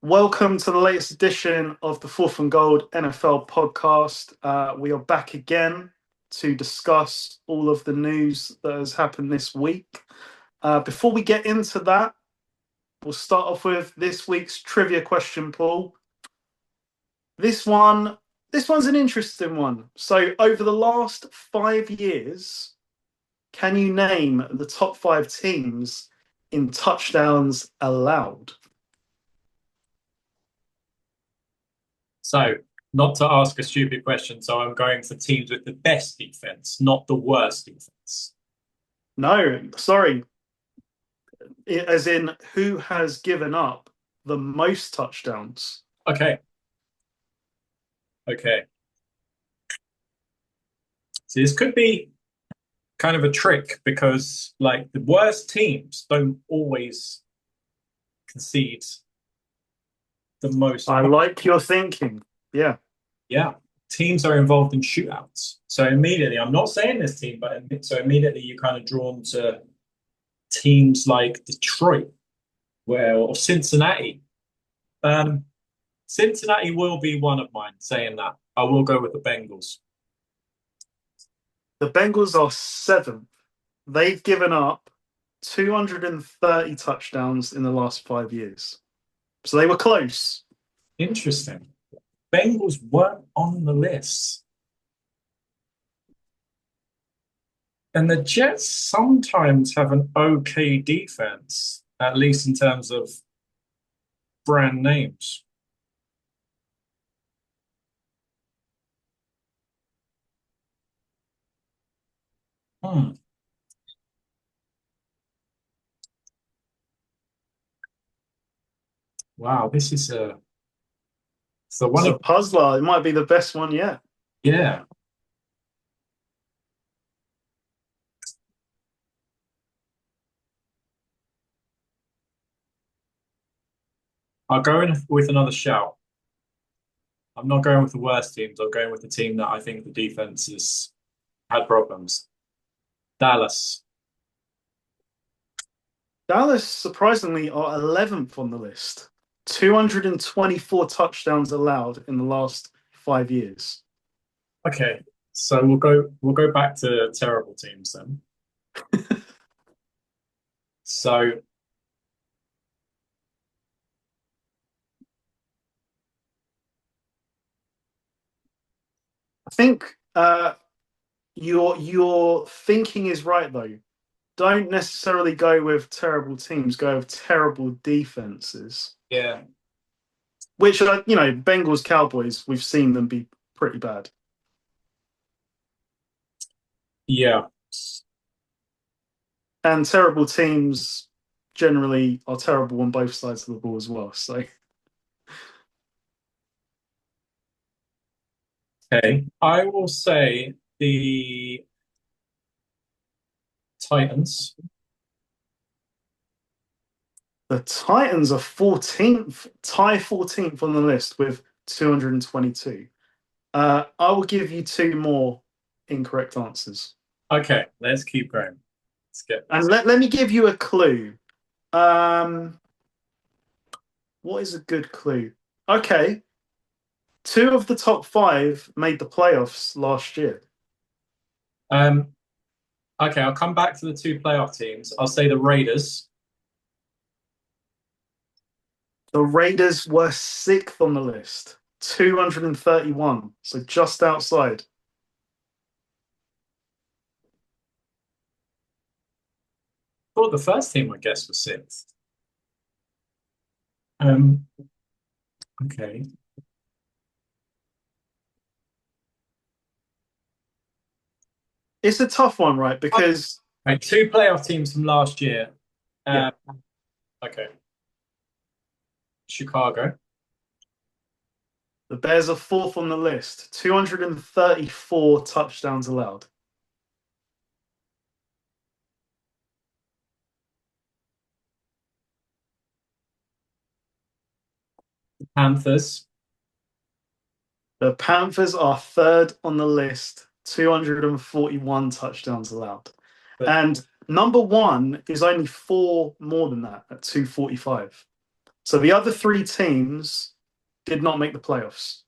Welcome to the latest edition of the Fourth and Gold NFL podcast. We are back again to discuss all of the news that has happened this week. Before we get into that, we'll start off with this week's trivia question, Paul. This one's an interesting one. So, over the last 5 years, can you name the top 5 teams in touchdowns allowed? So, not to ask a stupid question, so I'm going for teams with the best defense, not the worst defense. No, sorry. As in, who has given up the most touchdowns? Okay. So this could be kind of a trick because, like, the worst teams don't always concede the most. I like your thinking. Yeah. Yeah. Teams are involved in shootouts. So immediately, I'm not saying this team, but so immediately you're kind of drawn to teams like Detroit, or Cincinnati. Cincinnati will be one of mine saying that. I will go with the Bengals. The Bengals are 7th. They've given up 230 touchdowns in the last 5 years. So they were close. Interesting. Bengals weren't on the list. And the Jets sometimes have an okay defense, at least in terms of brand names. Hmm. Wow, this is a so It's one a of puzzler. It might be the best one yet. yeah. I'll go in with another shout. I'm not going with the worst teams. I'm going with the team that I think the defense has had problems. Dallas. Dallas, surprisingly, are 11th on the list. 224 touchdowns allowed in the last 5 years. Okay, so we'll go back to terrible teams then. So I think your thinking is right though. Don't necessarily go with terrible teams. Go with terrible defenses. yeah, Which are Bengals, Cowboys. We've seen them be pretty bad. yeah. And terrible teams generally are terrible on both sides of the ball as well. So Okay, I will say the Titans. the Titans are 14th, tie 14th on the list with 222. I will give you 2 more incorrect answers. Okay, let's keep going. Let's get And this. let me give you a clue. Um, what is a good clue? Okay. 2 of the top 5 made the playoffs last year. Um, okay, I'll come back to the two playoff teams. I'll say the Raiders. The Raiders were 6th on the list, 231, so just outside. Thought the first team I guess was sixth. Um, okay. It's a tough one, right? Because Right, two playoff teams from last year. yeah, Um, okay. Chicago. the Bears are 4th on the list, 234 touchdowns allowed. Panthers. The Panthers are 3rd on the list, 241 touchdowns allowed. But And number 1 is only 4 more than that at 245. So the other three teams did not make the playoffs.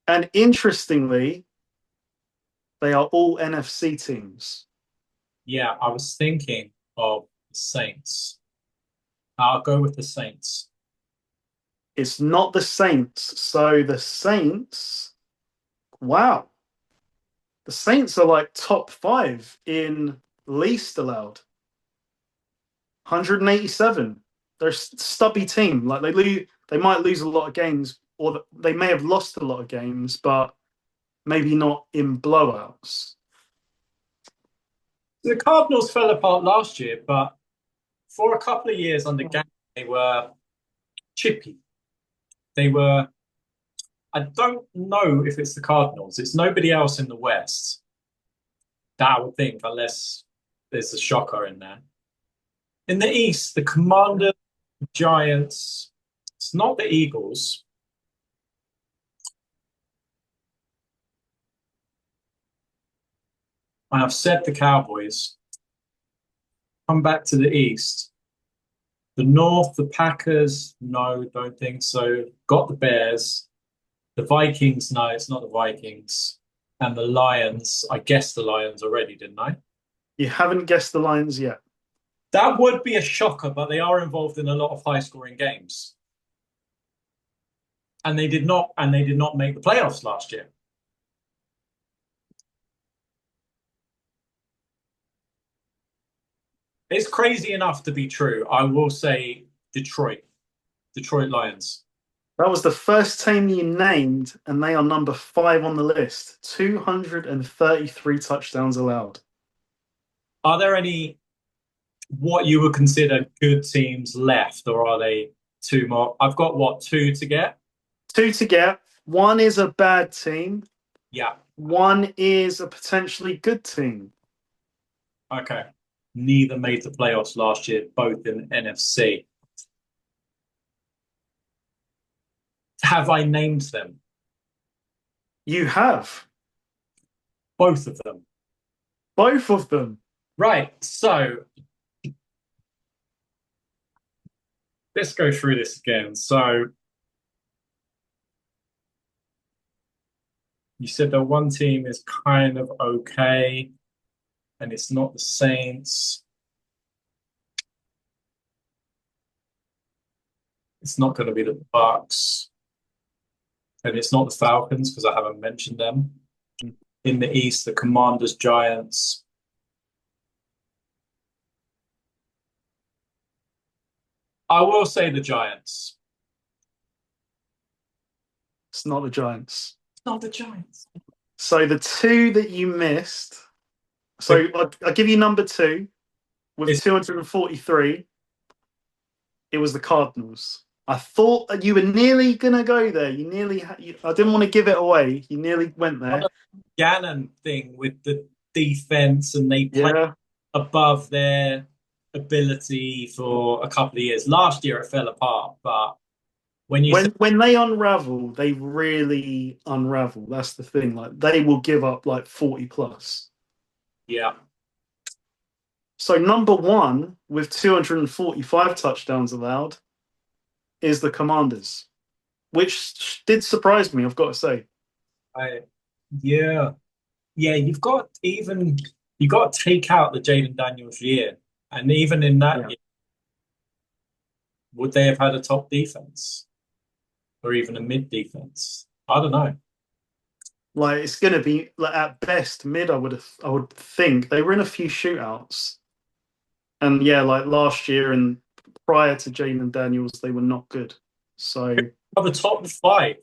And interestingly, they are all NFC teams. Yeah, I was thinking of the Saints. I'll go with the Saints. It's not the Saints. So the Saints, wow. The Saints are like top five in least allowed. 187. They're a stubby team. Like they might lose a lot of games, or they may have lost a lot of games, but maybe not in blowouts. The Cardinals fell apart last year, but for a couple of years under Gannon, they were chippy. They were. I don't know if it's the Cardinals. It's nobody else in the West. That I would think, unless there's a shocker in there. In the East, the Commanders, Giants. It's not the Eagles. And I've said the Cowboys. Come back to the East. The North, the Packers. No, don't think so. Got the Bears. The Vikings. No, it's not the Vikings. And the Lions. I guessed the Lions already, didn't I? You haven't guessed the Lions yet. That would be a shocker, but they are involved in a lot of high-scoring games. And they did not make the playoffs last year. It's crazy enough to be true. I will say Detroit Lions. That was the first team you named, and they are number 5 on the list. 233 touchdowns allowed. Are there any what you would consider good teams left, or are they two more? I've got what, two to get? 2 to get. One is a bad team. Yeah. One is a potentially good team. Okay. Neither made the playoffs last year, both in NFC. Have I named them? You have. Both of them. Both of them. Right. So let's go through this again. So you said that one team is kind of okay, and it's not the Saints. It's not going to be the Bucks. And it's not the Falcons because I haven't mentioned them. In the East, the Commanders, Giants. I will say the Giants. It's not the Giants. It's not the Giants. So the two that you missed. So I'll give you number 2 with 243. It was the Cardinals. I thought you were nearly going to go there. You nearly. I didn't want to give it away. You nearly went there. Gannon thing with the defense, and they played above their ability for a couple of years. Last year it fell apart, but when they unravel, they really unravel. That's the thing. Like they will give up like 40 plus. Yeah. So number 1 with 245 touchdowns allowed is the Commanders, which did surprise me, I've got to say. Yeah. You've got to take out the Jaden Daniels year, and even in that year, would they have had a top defense or even a mid defense? I don't know. Like it's going to be like at best mid. I would think they were in a few shootouts, and like last year and prior to Jaden Daniels, they were not good. So the top 5.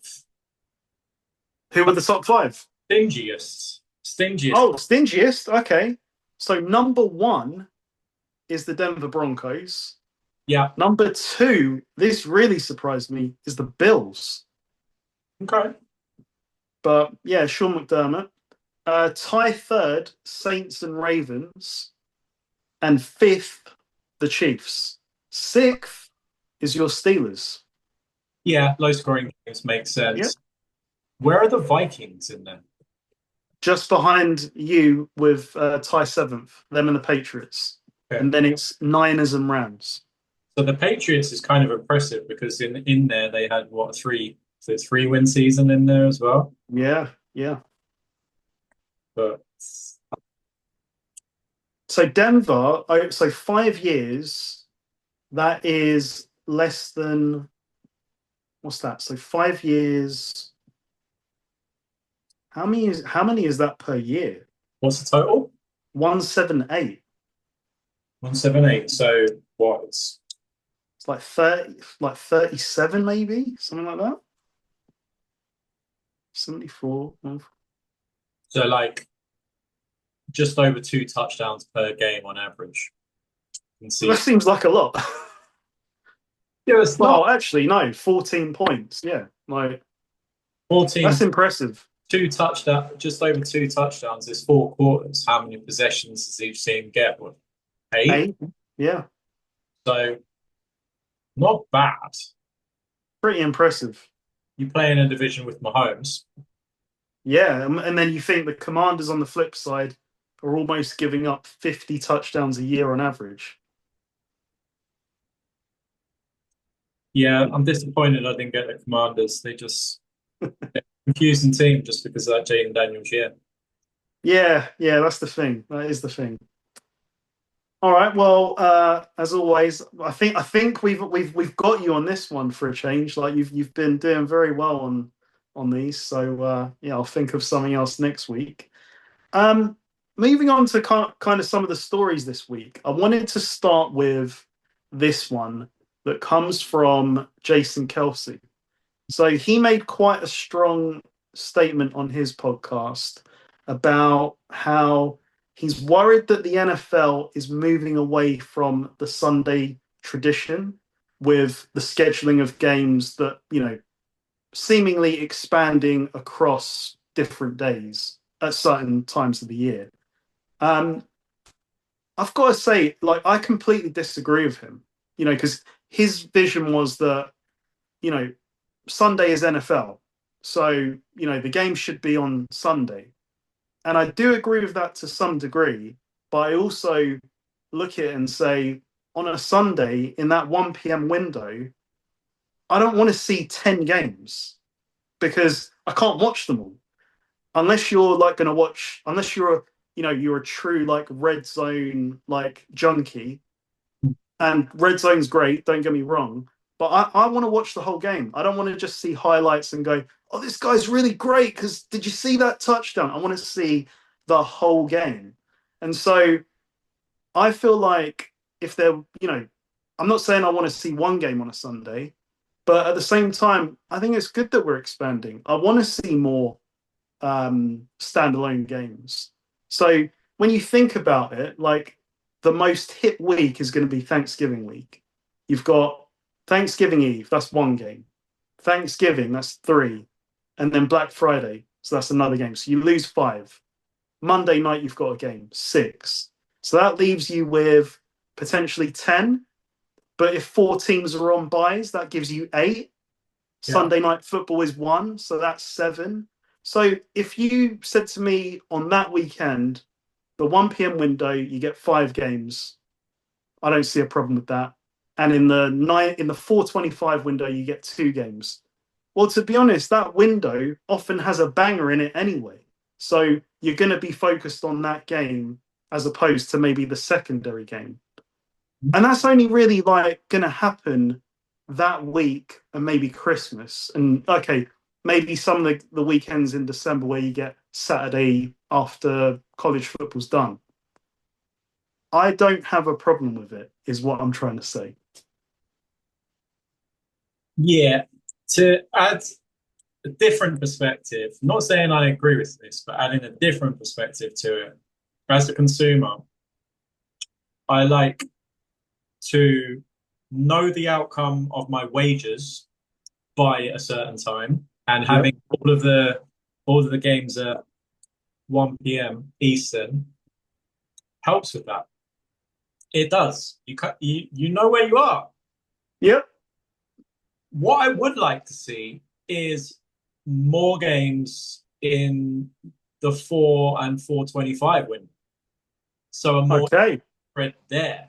Who were the top 5? Stingiest. Oh, stingiest. Okay. So number 1 is the Denver Broncos. Yeah. Number 2, this really surprised me, is the Bills. Okay. But yeah, Sean McDermott. Tie 3rd, Saints and Ravens. And 5th, the Chiefs. 6th is your Steelers. Yeah, low scoring games make sense. Yeah. Where are the Vikings in there? just behind you with tie seventh, them and the Patriots. Okay. And then it's Niners and Rams. So the Patriots is kind of impressive because in there they had what three win season in there as well. Yeah, yeah. But So Denver, so 5 years, that is less than, what's that? So 5 years. How many is that per year? what's the total? 178. 178. So what? It's It's like 30, like 37 maybe, something like that. 74. so like just over 2 touchdowns per game on average. And see, That seems like a lot. yeah, it's Well, not actually, no, 14 points. Yeah, like 14, that's impressive. just over 2 touchdowns is 4 quarters. How many possessions does each team get? What, 8? 8. Yeah, So not bad. pretty impressive. You play in a division with Mahomes. Yeah, and then you think the Commanders on the flip side are almost giving up 50 touchdowns a year on average. Yeah, I'm disappointed I didn't get the Commanders. They're a confusing team just because of that Jaden Daniels year. Yeah, that's the thing. That is the thing. All right. Well, as always, I think we've got you on this one for a change. Like you've been doing very well on these. So yeah, I'll think of something else next week. Moving on to kind of some of the stories this week. I wanted to start with this one that comes from Jason Kelce. So he made quite a strong statement on his podcast about how he's worried that the NFL is moving away from the Sunday tradition with the scheduling of games that, seemingly expanding across different days at certain times of the year. I've got to say, like, I completely disagree with him, because his vision was that, Sunday is NFL. So, the game should be on Sunday. And I do agree with that to some degree, but I also look at it and say, on a Sunday in that 1 p.m. window, I don't want to see 10 games because I can't watch them all. Unless you're like going to watch, unless you're a true like red zone like junkie, and red zone's great, don't get me wrong, but I want to watch the whole game. I don't want to just see highlights and go, oh, this guy's really great because did you see that touchdown? I want to see the whole game. And so I feel like if they're, I'm not saying I want to see one game on a Sunday, but at the same time, I think it's good that we're expanding. I want to see more standalone games. So when you think about it, like the most hit week is going to be Thanksgiving week. You've got Thanksgiving Eve, that's one game. Thanksgiving, that's 3. And then Black Friday, so that's another game. So you lose 5. Monday night, you've got a game, 6. So that leaves you with potentially 10. But if 4 teams are on buys, that gives you 8. Yeah. Sunday night football is 1, so that's 7. So if you said to me on that weekend, the 1 p.m. window, you get 5 games, I don't see a problem with that. And in the 4:25 window, you get 2 games. Well, to be honest, that window often has a banger in it anyway. So you're going to be focused on that game as opposed to maybe the secondary game. And that's only really like going to happen that week and maybe Christmas. And okay, maybe some of the weekends in December where you get Saturday after college football's done. I don't have a problem with it, is what I'm trying to say. Yeah, to add a different perspective, not saying I agree with this, but adding a different perspective to it. As a consumer, I like to know the outcome of my wages by a certain time, and having all of the games at 1 p.m. Eastern helps with that. It does. You know where you are. Yep. What I would like to see is more games in the 4 and 425 win. So a more Okay. spread there.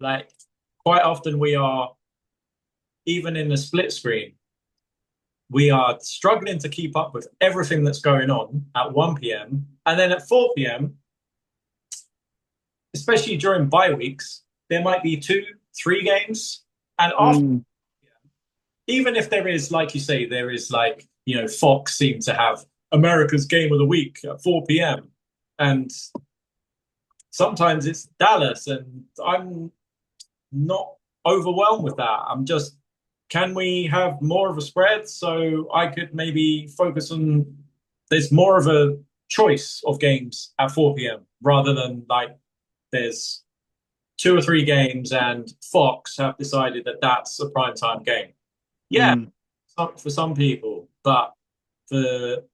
Like quite often we are, even in the split screen, we are struggling to keep up with everything that's going on at 1 p.m. And then at 4 p.m., especially during bye weeks, there might be 2, 3 games. And after, even if there is, like you say, there is like, Fox seem to have America's game of the week at 4 p.m. And sometimes it's Dallas, and I'm not overwhelmed with that. I'm just, can we have more of a spread so I could maybe focus on, there's more of a choice of games at 4 p.m. rather than like there's 2 or 3 games and Fox have decided that that's a primetime game. Yeah, for some people, but for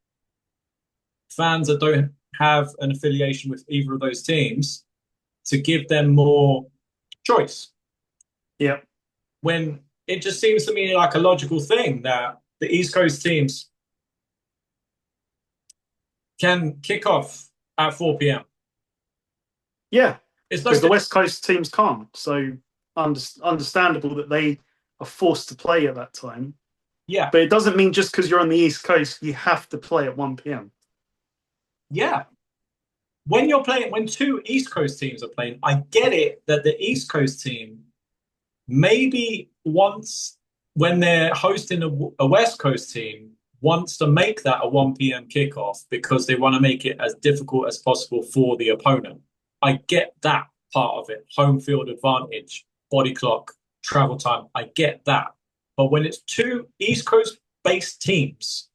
fans that don't have an affiliation with either of those teams, to give them more choice. Yeah. When it just seems to me like a logical thing that the East Coast teams can kick off at 4 p.m. Yeah, It's because the West Coast teams can't. So understandable that they are forced to play at that time. Yeah. But it doesn't mean just because you're on the East Coast, you have to play at 1 p.m. Yeah. When you're playing, when 2 East Coast teams are playing, I get it that the East Coast team maybe once, when they're hosting a West Coast team, wants to make that a 1 p.m. kickoff because they want to make it as difficult as possible for the opponent. I get that part of it. Home field advantage, body clock, travel time. I get that. But when it's 2 East Coast-based teams,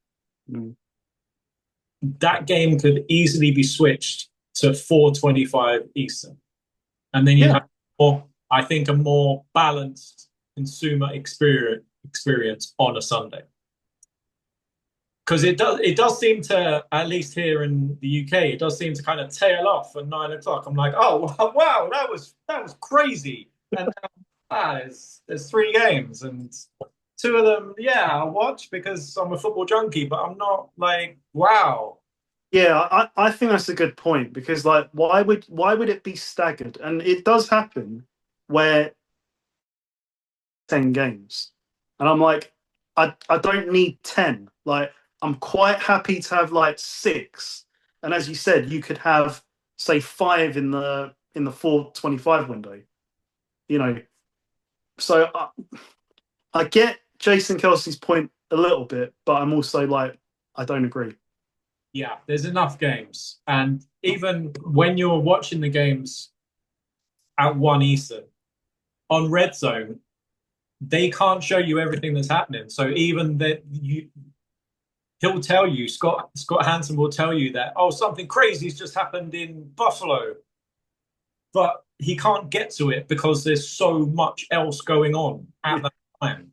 that game could easily be switched to 4:25 Eastern. And then you have more, I think, a more balanced consumer experience on a Sunday. Because it does seem to, at least here in the UK, it does seem to kind of tail off at 9 o'clock. I'm like, oh wow, that was crazy. And there's 3 games, and 2 of them, yeah, I'll watch because I'm a football junkie, but I'm not like, wow. Yeah, I think that's a good point, because like why would it be staggered? And it does happen where 10 games. And I'm like, I don't need 10. Like, I'm quite happy to have like 6. And as you said, you could have, say, 5 in the 4:25 window. So I get Jason Kelce's point a little bit, but I'm also like, I don't agree. Yeah, there's enough games. And even when you're watching the games at 1 Eastern, on Red Zone, they can't show you everything that's happening. So even that he'll tell you, Scott Hansen will tell you that, oh, something crazy's just happened in Buffalo. But he can't get to it because there's so much else going on at that time.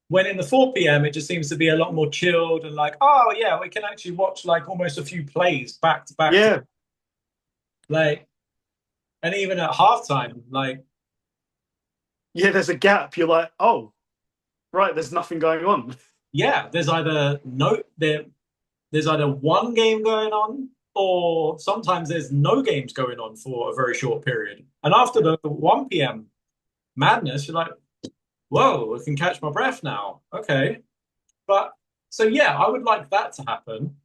When in the 4 p.m., it just seems to be a lot more chilled and like, oh, yeah, we can actually watch like almost a few plays back to back. Yeah. Like, and even at halftime, like, yeah, there's a gap. You're like, oh, right, there's nothing going on. Yeah, there's either one game going on, or sometimes there's no games going on for a very short period. And after the 1 p.m. madness, you're like, whoa, I can catch my breath now. Okay. But so, yeah, I would like that to happen.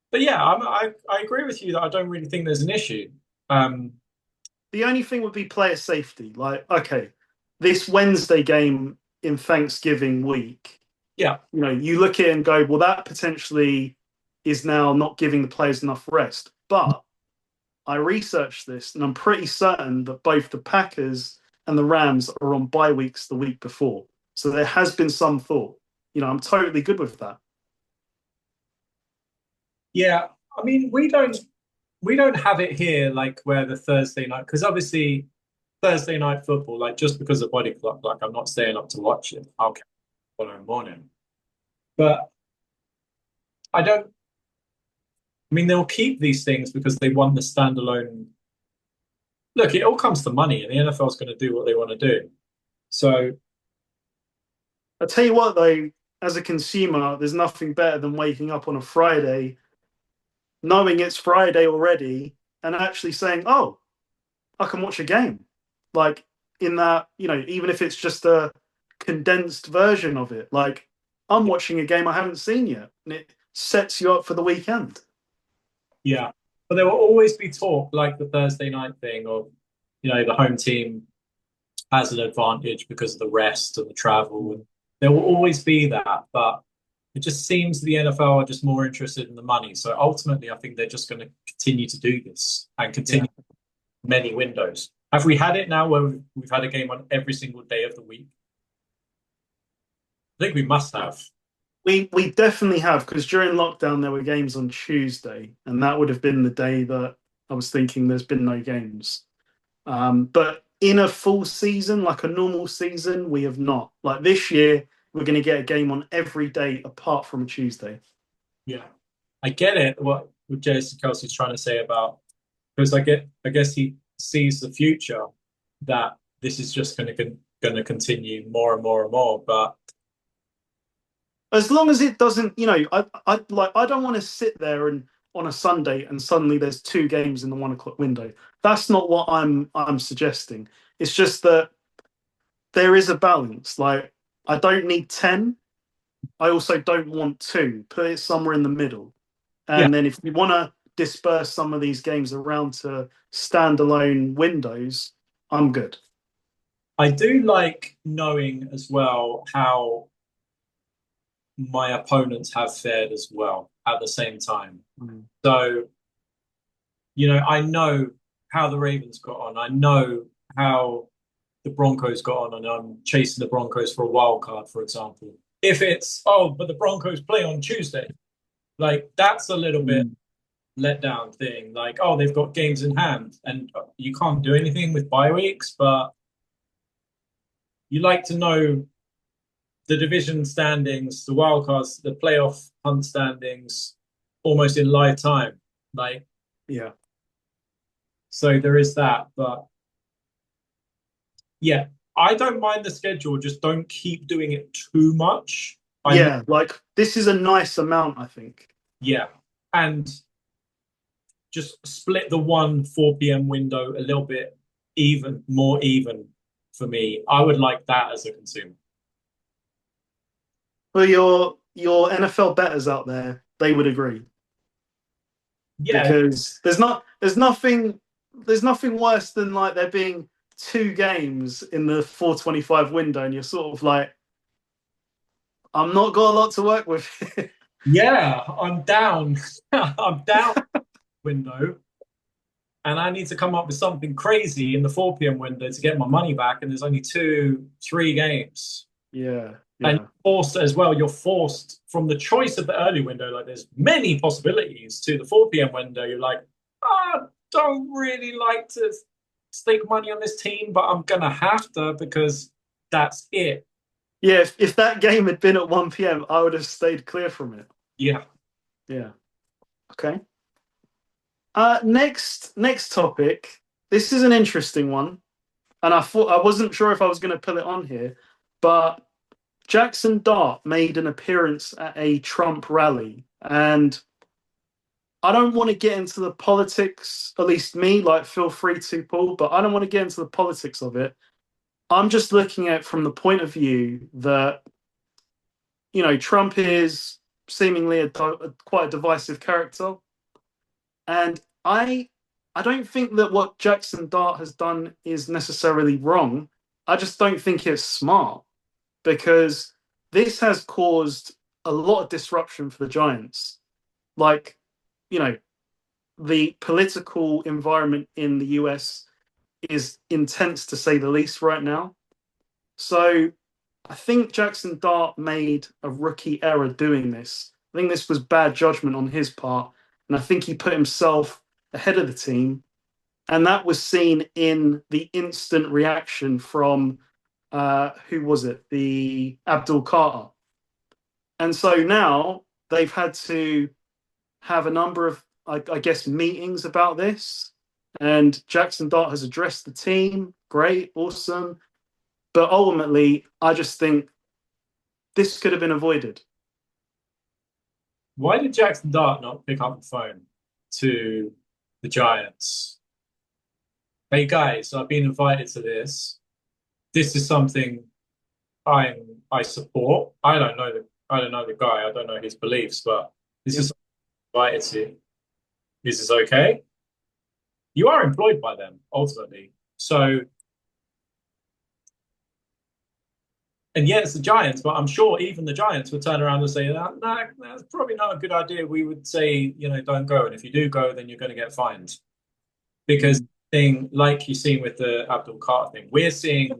But yeah, I agree with you that I don't really think there's an issue. The only thing would be player safety. Like, okay, this Wednesday game in Thanksgiving week, yeah, you look at it and go, well, that potentially is now not giving the players enough rest. But I researched this, and I'm pretty certain that both the Packers and the Rams are on bye weeks the week before. So there has been some thought. I'm totally good with that. Yeah, I mean, we don't have it here like where the Thursday night, because obviously Thursday night football, like just because of body clock, like I'm not staying up to watch it. I'll catch it the following morning. But I mean, they'll keep these things because they want the standalone. Look, it all comes to money, and the NFL is going to do what they want to do. So I'll tell you what, though, as a consumer, there's nothing better than waking up on a Friday knowing it's Friday already and actually saying, "Oh, I can watch a game." Like in that, even if it's just a condensed version of it, like I'm watching a game I haven't seen yet, and it sets you up for the weekend. Yeah. But there will always be talk like the Thursday night thing of, the home team has an advantage because of the rest and the travel. And there will always be that. But it just seems the NFL are just more interested in the money. So ultimately, I think they're just going to continue to do this and Yeah. continue many windows. Have we had it now where we've had a game on every single day of the week? I think we must have. We definitely have, because during lockdown there were games on Tuesday, and that would have been the day that I was thinking there's been no games. But in a full season, like a normal season, we have not. Like this year, we're going to get a game on every day apart from a Tuesday. Yeah. I get it, what Jason Kelce's trying to say about, because I guess he sees the future that this is just going to continue more and more and more. But As long as it doesn't, I don't want to sit there and on a Sunday and suddenly there's two games in the 1 o'clock window. That's not what I'm suggesting. It's just that there is a balance. Like I don't need 10. I also don't want two. Put it somewhere in the middle. yeah, And then if we want to disperse some of these games around to standalone windows, I'm good. I do like knowing as well how my opponents have fared as well at the same time. Mm. So, I know how the Ravens got on. I know how the Broncos got on, and I'm chasing the Broncos for a wild card, for example. If it's, oh, but the Broncos play on Tuesday, like that's a little bit Mm. letdown thing. Like, oh, they've got games in hand, and you can't do anything with bye weeks, but you like to know the division standings, the wild cards, the playoff hunt standings, almost in live time. Like, Yeah. so there is that. But yeah, I don't mind the schedule. Just don't keep doing it too much. I know, Yeah. Like this is a nice amount, I think. yeah, and just split the 4 p.m. window a little bit more even for me. I would like that as a consumer. For your NFL betters out there, they would agree. Yeah, Because there's nothing worse than like there being two games in the 425 window and you're sort of like, I'm not got a lot to work with. yeah, I'm down. I'm down window, and I need to come up with something crazy in the 4 p.m. window to get my money back. And there's only 3 games. Yeah, And yeah. you're forced as well, you're forced from the choice of the early window, like there's many possibilities to the 4 p.m. window. You're like, I don't really like to stake money on this team, but I'm gonna have to because that's it. Yeah, if that game had been at 1 p.m., I would have stayed clear from it. Yeah. Yeah. Okay. Next topic. This is an interesting one, and I wasn't sure if I was going to put it on here, but Jaxson Dart made an appearance at a Trump rally, and I don't want to get into the politics, at least me, like feel free to, Paul, but I don't want to get into the politics of it. I'm just looking at it from the point of view that, Trump is seemingly quite a divisive character. And I don't think that what Jaxson Dart has done is necessarily wrong. I just don't think it's smart because this has caused a lot of disruption for the Giants. Like, you know, the political environment in the US is intense to say the least right now. So I think Jaxson Dart made a rookie error doing this. I think this was bad judgment on his part. And I think he put himself ahead of the team. And that was seen in the instant reaction from, who was it? The Abdul Carter. And so now they've had to have a number of, I guess, meetings about this. And Jaxson Dart has addressed the team. Great, awesome. But ultimately, I just think this could have been avoided. Why did Jackson Dart not pick up the phone? to the Giants, hey guys, I've been invited to this. This is something I support. I don't know the guy. I don't know his beliefs, but this is invited to. This is okay. You are employed by them ultimately. So, and yeah, it's the Giants, but I'm sure even the Giants would turn around and say, nah, that's probably not a good idea. We would say, don't go. And if you do go, then you're going to get fined. Because thing like you've seen with the Abdul Carter thing, we're seeing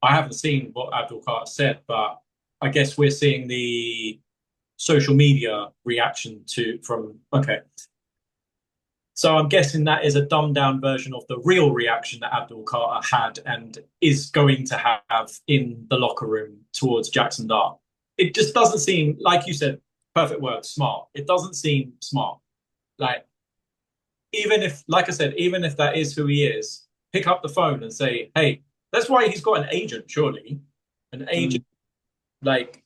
I haven't seen what Abdul Carter said, but I guess we're seeing the social media reaction okay. So I'm guessing that is a dumbed down version of the real reaction that Abdul Carter had and is going to have in the locker room towards Jaxson Dart. It just doesn't seem, like you said, perfect word, smart. It doesn't seem smart. Like I said, even if that is who he is, pick up the phone and say, hey, that's why he's got an agent, surely. An agent. Like,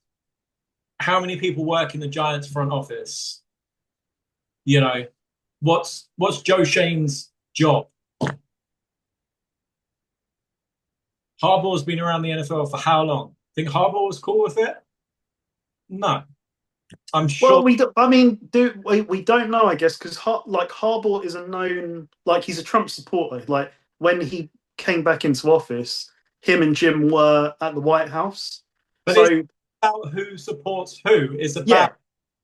how many people work in the Giants front office? What's Joe Shane's job? Harbaugh's been around the NFL for how long? Think Harbaugh was cool with it? No. I'm sure. Well, we don't know, I guess, because Harbaugh is a known, he's a Trump supporter. Like when he came back into office, him and Jim were at the White House. But it's about who supports who. It's about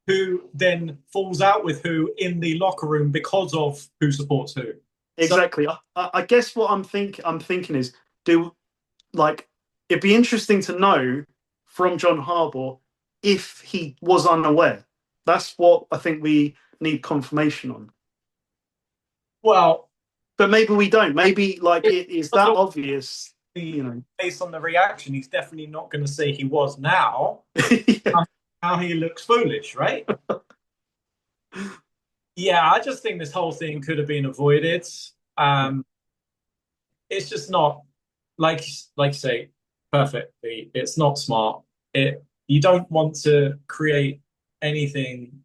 who then falls out with who in the locker room because of who supports who. Exactly. So, I guess what I'm thinking is, it'd be interesting to know from John Harbaugh if he was unaware. That's what I think we need confirmation on. Well, but maybe we don't. Maybe it is that obvious. Based on the reaction, he's definitely not going to say he was now. How he looks foolish, right? Yeah, I just think this whole thing could have been avoided. It's just not like you say perfectly. It's not smart. You don't want to create anything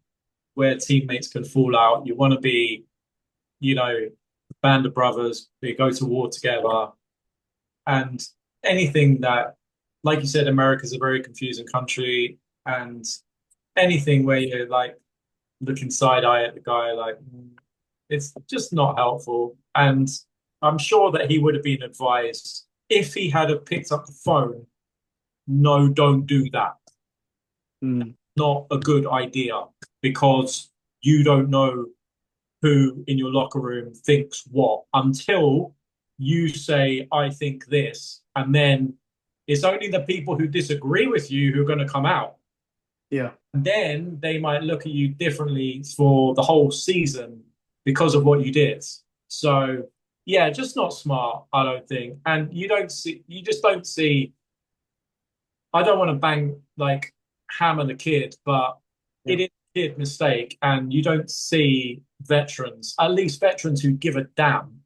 where teammates can fall out. You want to be, a band of brothers. They go to war together, and anything that, like you said, America's a very confusing country, and anything where you're looking side eye at the guy, it's just not helpful. And I'm sure that he would have been advised if he had have picked up the phone. No, don't do that. Not a good idea because you don't know who in your locker room thinks what until you say, I think this. And then it's only the people who disagree with you who are going to come out. Yeah. And then they might look at you differently for the whole season because of what you did. So, yeah, just not smart, I don't think. And you just don't see, I don't want to hammer the kid, but it is a kid mistake. And you don't see veterans, at least veterans who give a damn,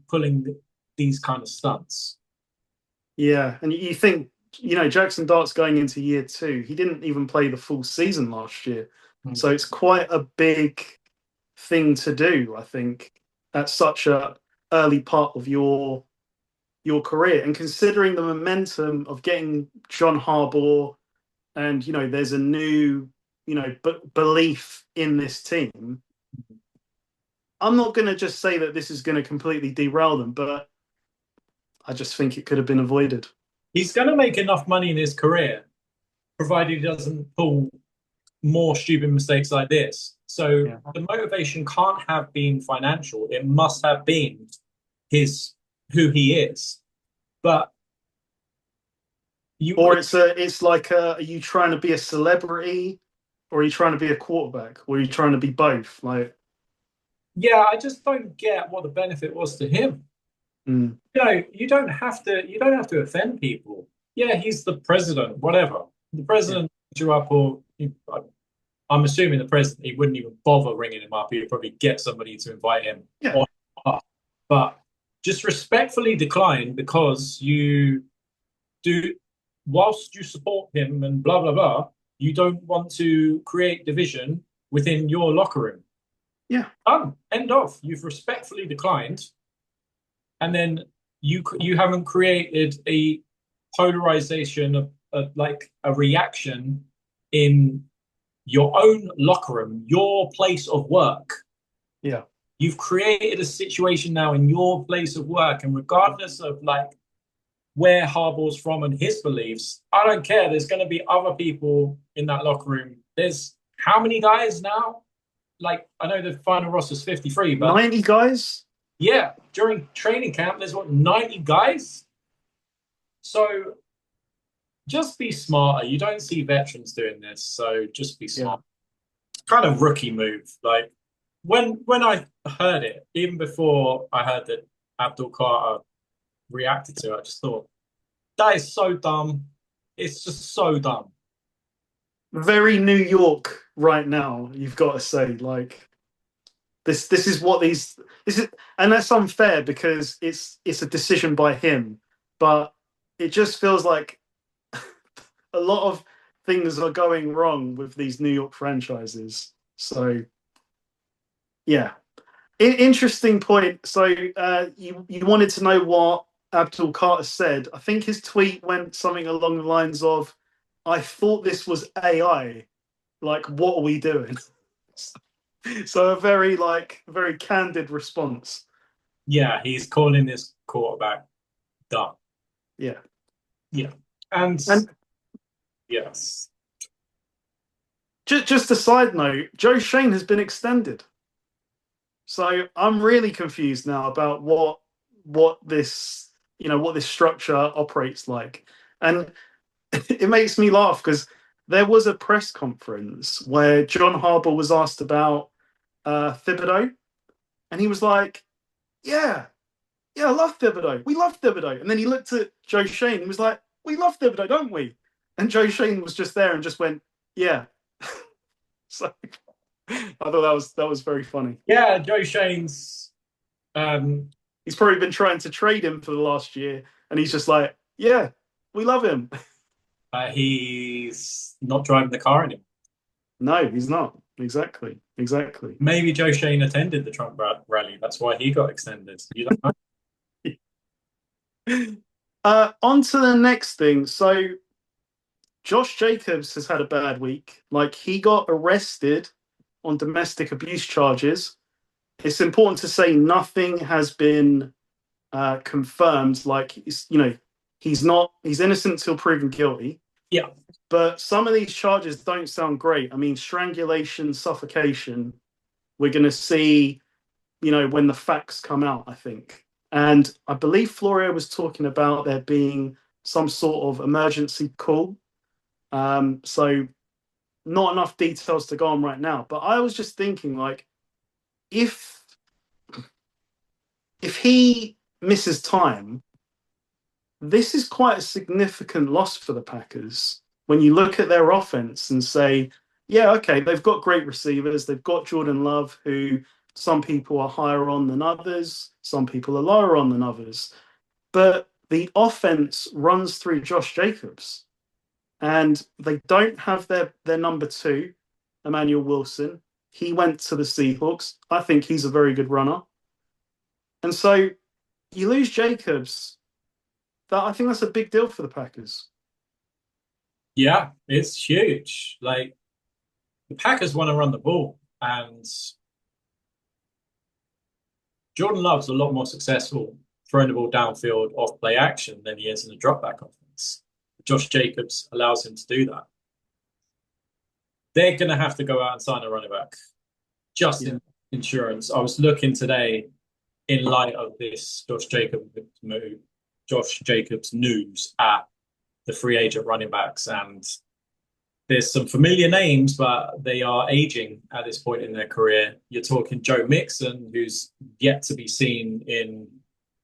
pulling these kind of stunts. Yeah. And you think, Jaxson Dart's going into year 2. He didn't even play the full season last year. So it's quite a big thing to do, I think, at such a early part of your career. And considering the momentum of getting John Harbaugh and, there's a new, belief in this team, I'm not going to just say that this is going to completely derail them, but I just think it could have been avoided. He's going to make enough money in his career, provided he doesn't pull more stupid mistakes like this. So the motivation can't have been financial. It must have been who he is. But it's like, are you trying to be a celebrity, or are you trying to be a quarterback, or are you trying to be both? Yeah, I just don't get what the benefit was to him. You don't have to offend people. Yeah, he's the president, whatever. The president you up, or I'm assuming the president, he wouldn't even bother ringing him up. He'd probably get somebody to invite him. Yeah. But just respectfully decline because you do, whilst you support him and blah, blah, blah, You don't want to create division within your locker room. Yeah. Done. End of. You've respectfully declined, and then you haven't created a polarization of like a reaction in your own locker room, your place of work. Yeah. You've created a situation now in your place of work, and regardless of like where Harbaugh's from and his beliefs, I don't care. There's going to be other people in that locker room. There's how many guys now? Like, I know the final roster is 53, but 90 guys? Yeah, during training camp, there's 90 guys? So just be smarter. You don't see veterans doing this, so just be smart. Yeah. Kind of rookie move. Like, when I heard it, even before I heard that Abdul Carter reacted to it, I just thought, that is so dumb. It's just so dumb. Very New York right now, you've got to say. Like, this is what this is, and that's unfair because it's a decision by him, but it just feels like a lot of things are going wrong with these New York franchises. So, yeah. Interesting point. So, you wanted to know what Abdul Carter said. I think his tweet went something along the lines of, "I thought this was AI. Like, what are we doing?" So a very candid response. Yeah, he's calling this quarterback dumb. Yeah. Yeah. And yes. Just a side note, Joe Shane has been extended. So I'm really confused now about what this structure operates like. And it makes me laugh because there was a press conference where John Harbaugh was asked about Thibodeau, and he was like, yeah, I love Thibodeau. We love Thibodeau. And then he looked at Joe Shane and was like, we love Thibodeau, don't we? And Joe Shane was just there and just went, yeah. So I thought that was very funny. Yeah, Joe Shane's he's probably been trying to trade him for the last year, and he's just like, yeah, we love him. He's not driving the car anymore. No, he's not. Exactly. Maybe Joe Shane attended the Trump rally. That's why he got extended. You don't know. On to the next thing. So Josh Jacobs has had a bad week. Like, he got arrested on domestic abuse charges. It's important to say nothing has been confirmed. Like, he's innocent till proven guilty. Yeah. But some of these charges don't sound great. I mean, strangulation, suffocation, we're going to see, when the facts come out, I think. And I believe Florio was talking about there being some sort of emergency call. So not enough details to go on right now. But I was just thinking, like, if he misses time, this is quite a significant loss for the Packers. When you look at their offense and say, yeah, okay, they've got great receivers. They've got Jordan Love, who some people are higher on than others. Some people are lower on than others. But the offense runs through Josh Jacobs. And they don't have their number 2, Emmanuel Wilson. He went to the Seahawks. I think he's a very good runner. And so you lose Jacobs. I think that's a big deal for the Packers. Yeah, it's huge. Like, the Packers want to run the ball, and Jordan Love's a lot more successful throwing the ball downfield off play action than he is in the drop back offense. Josh Jacobs allows him to do that. They're going to have to go out and sign a running back just in insurance. I was looking today in light of this Josh Jacobs news at the free agent running backs, and there's some familiar names, but they are aging at this point in their career. You're talking Joe Mixon, who's yet to be seen in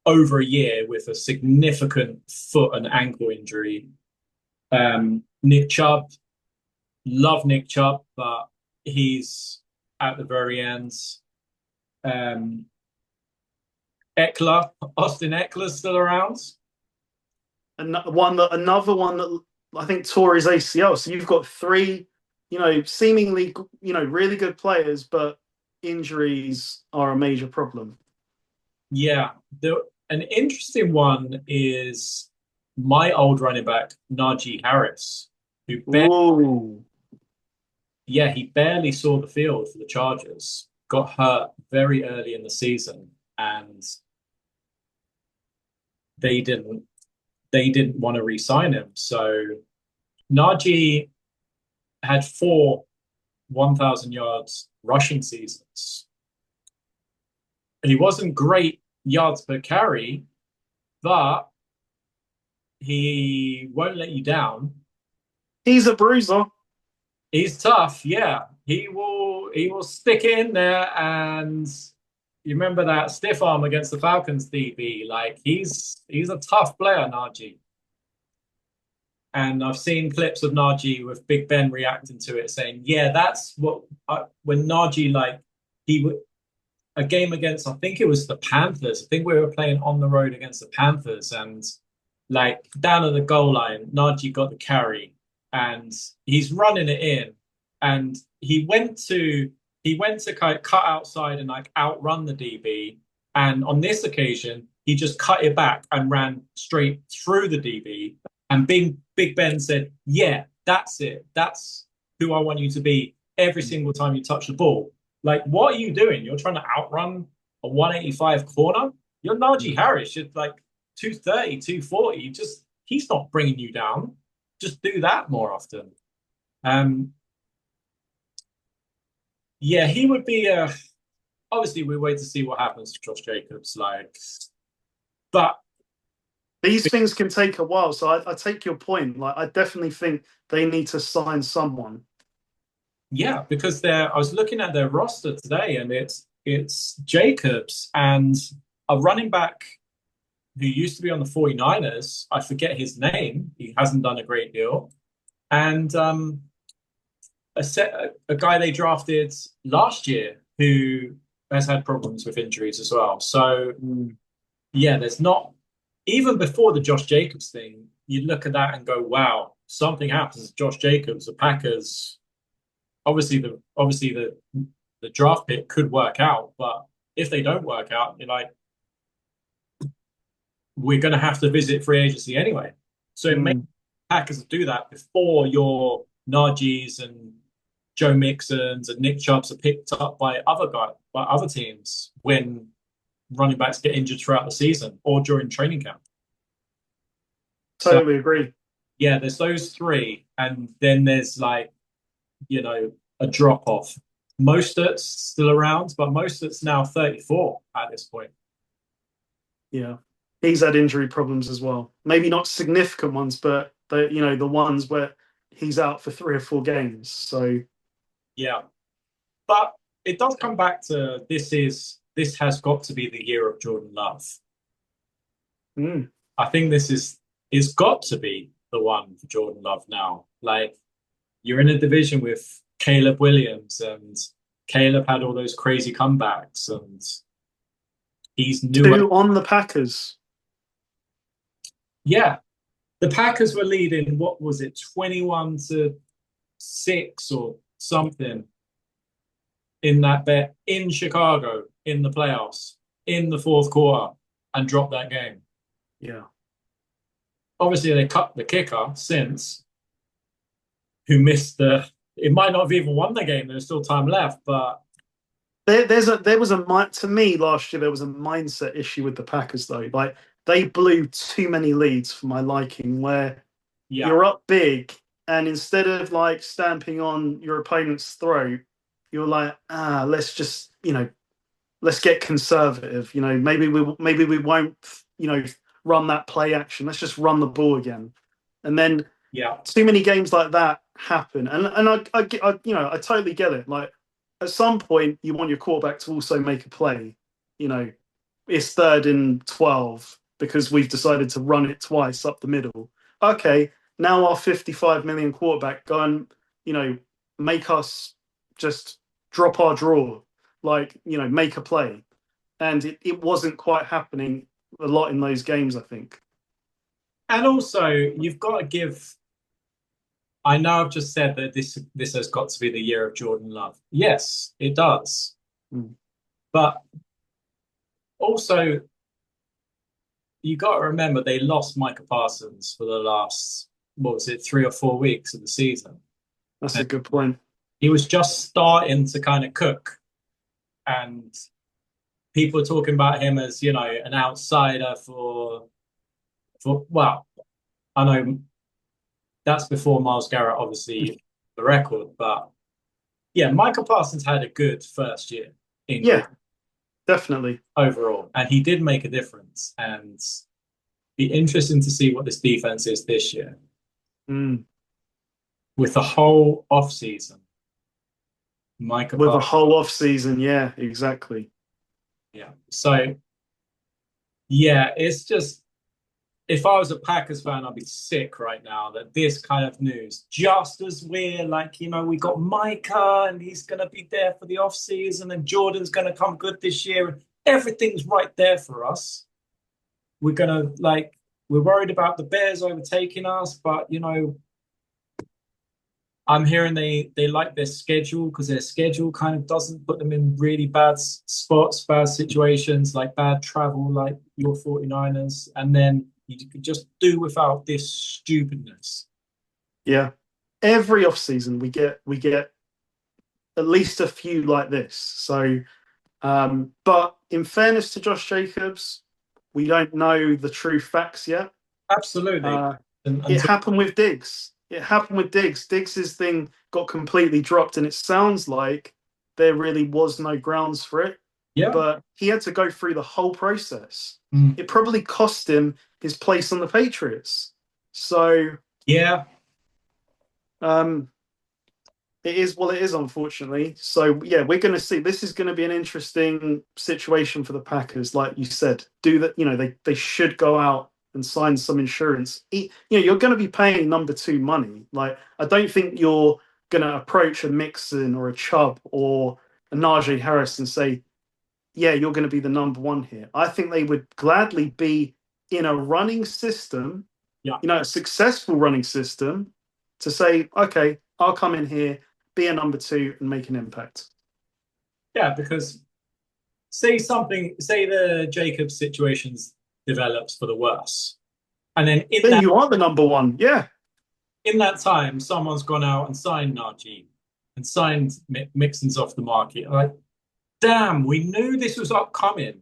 over a year with a significant foot and ankle injury. Nick Chubb, love Nick Chubb, but he's at the very end. Austin Eckler's still around. Another one that I think, tore his ACL. So you've got three, seemingly, really good players, but injuries are a major problem. Yeah. An interesting one is my old running back, Najee Harris, who Ooh. he barely saw the field for the Chargers, got hurt very early in the season, and they didn't they didn't want to re-sign him. So Najee had 4 1,000 yards rushing seasons. And he wasn't great yards per carry, but he won't let you down. He's a bruiser. He's tough, yeah. He will stick it in there, and you remember that stiff arm against the Falcons DB. Like he's a tough player, Najee. And I've seen clips of Najee with Big Ben reacting to it, saying, "Yeah, that's what when Najee he would a game against I think it was the Panthers. I think we were playing on the road against the Panthers, and down at the goal line, Najee got the carry, and he's running it in, and he went to kind of cut outside and outrun the DB, and on this occasion he just cut it back and ran straight through the DB, and Big Ben said, "Yeah, that's it. That's who I want you to be every single time you touch the ball." Like, what are you doing? You're trying to outrun a 185 corner? You're Najee Harris. You're like 230, 240. He's not bringing you down. Just do that more often. Yeah, he would be obviously we wait to see what happens to Josh Jacobs. But These things can take a while. So I take your point. Like, I definitely think they need to sign someone. yeah, because I was looking at their roster today, and it's Jacobs and a running back who used to be on the 49ers. I forget his name. He hasn't done a great deal. And a guy they drafted last year who has had problems with injuries as well. So yeah, there's not even before the Josh Jacobs thing, you'd look at that and go, wow, something happens to Josh Jacobs. The Packers, obviously the draft pick could work out, but if they don't work out, you're like, we're going to have to visit free agency anyway. So it makes Packers do that before your Najees and Joe Mixons and Nick Chubbs are picked up by other teams when running backs get injured throughout the season or during training camp. Totally agree. Yeah, there's those three, and then there's a drop off. Mostert's still around, but Mostert's now 34 at this point. Yeah, he's had injury problems as well. Maybe not significant ones, but the ones where he's out for 3 or 4 games. So yeah, but it does come back to this has got to be the year of Jordan Love. I think this is got to be the one for Jordan Love now. Like, you're in a division with Caleb Williams, and Caleb had all those crazy comebacks, and he's new. 2 on the Packers. Yeah, the Packers were leading. What was it, 21-6 or something in that bet in Chicago in the playoffs in the fourth quarter and dropped that game. Yeah. Obviously, they cut the kicker since, who missed it might not have even won the game. There's still time left, but to me last year there was a mindset issue with the Packers though. Like, they blew too many leads for my liking, where you're up big and instead of stamping on your opponent's throat, you're like, let's just let's get conservative. Maybe we won't run that play action. Let's just run the ball again, and then too many games like that happen. And I totally get it. Like, at some point you want your quarterback to also make a play. It's 3rd and 12 because we've decided to run it twice up the middle. Okay, now our 55 million quarterback go and make us just drop our draw, make a play. And it wasn't quite happening a lot in those games, I think. And also, you've got to give I know I've just said that this has got to be the year of Jordan Love. Yes, it does. Mm. But also, you got to remember they lost Micah Parsons for the last, what was it, 3 or 4 weeks of the season. That's a And good point. he was just starting to kind of cook. And people are talking about him as, an outsider for well, I know that's before Miles Garrett, obviously, the record. But yeah, Michael Parsons had a good first year in Green Yeah, definitely. overall, and he did make a difference. And be interesting to see what this defense is this year Mm. with the whole off season. Michael With a Parsons, whole off season, yeah, exactly. yeah. So yeah, it's just if I was a Packers fan, I'd be sick right now that this kind of news, just as we're like, we got Micah and he's going to be there for the off season and Jordan's going to come good this year and everything's right there for us. We're going to we're worried about the Bears overtaking us, but I'm hearing they like their schedule because their schedule kind of doesn't put them in really bad spots, bad situations, like bad travel, like your 49ers. And then you could just do without this stupidness. Yeah. Every off season we get at least a few like this. So but in fairness to Josh Jacobs, we don't know the true facts yet. Absolutely. Uh, it Until, happened with Diggs. It happened with Diggs. Diggs's thing got completely dropped, and it sounds like there really was no grounds for it. yeah. But he had to go through the whole process. Mm. It probably cost him his place on the Patriots. So Yeah. um, it is what it is, unfortunately. So yeah, we're going to see. This is going to be an interesting situation for the Packers, like you said. Do that, they should go out and sign some insurance. You're going to be paying number two money. Like I don't think you're going to approach a Mixon or a Chubb or a Najee Harris and say, yeah, you're going to be the number one here. I think they would gladly be in a running system, Yeah. a successful running system, to say, okay, I'll come in here, be a number two, and make an impact. Yeah. Because say the Jacobs situations develops for the worse. And then Then you are the number one. Yeah. in that time, someone's gone out and signed Najee and signed Mixon's off the market. Like, damn, we knew this was upcoming.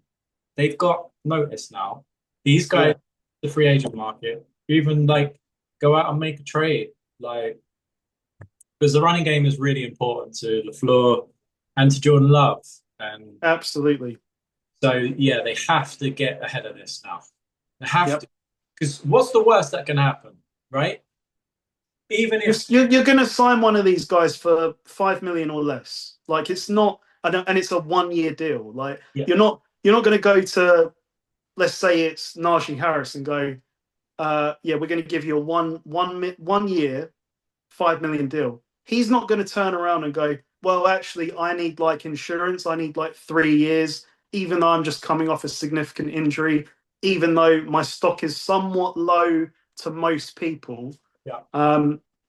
They've got notice now. These guys, Yeah. the free agent market, even go out and make a trade. Like, because the running game is really important to LaFleur and to Jordan Love. And Absolutely. so, yeah, they have to get ahead of this now. They have Yep. to. Because what's the worst that can happen, right? Even if You're going to sign one of these guys for 5 million or less. Like it's not, and it's a 1 year deal. Like yeah, you're not going to go to, let's say it's Najee Harris and go, yeah, we're going to give you a 1 year, 5 million deal. He's not going to turn around and go, well, actually, I need like insurance. I need like 3 years, even though I'm just coming off a significant injury, even though my stock is somewhat low to most people. yeah.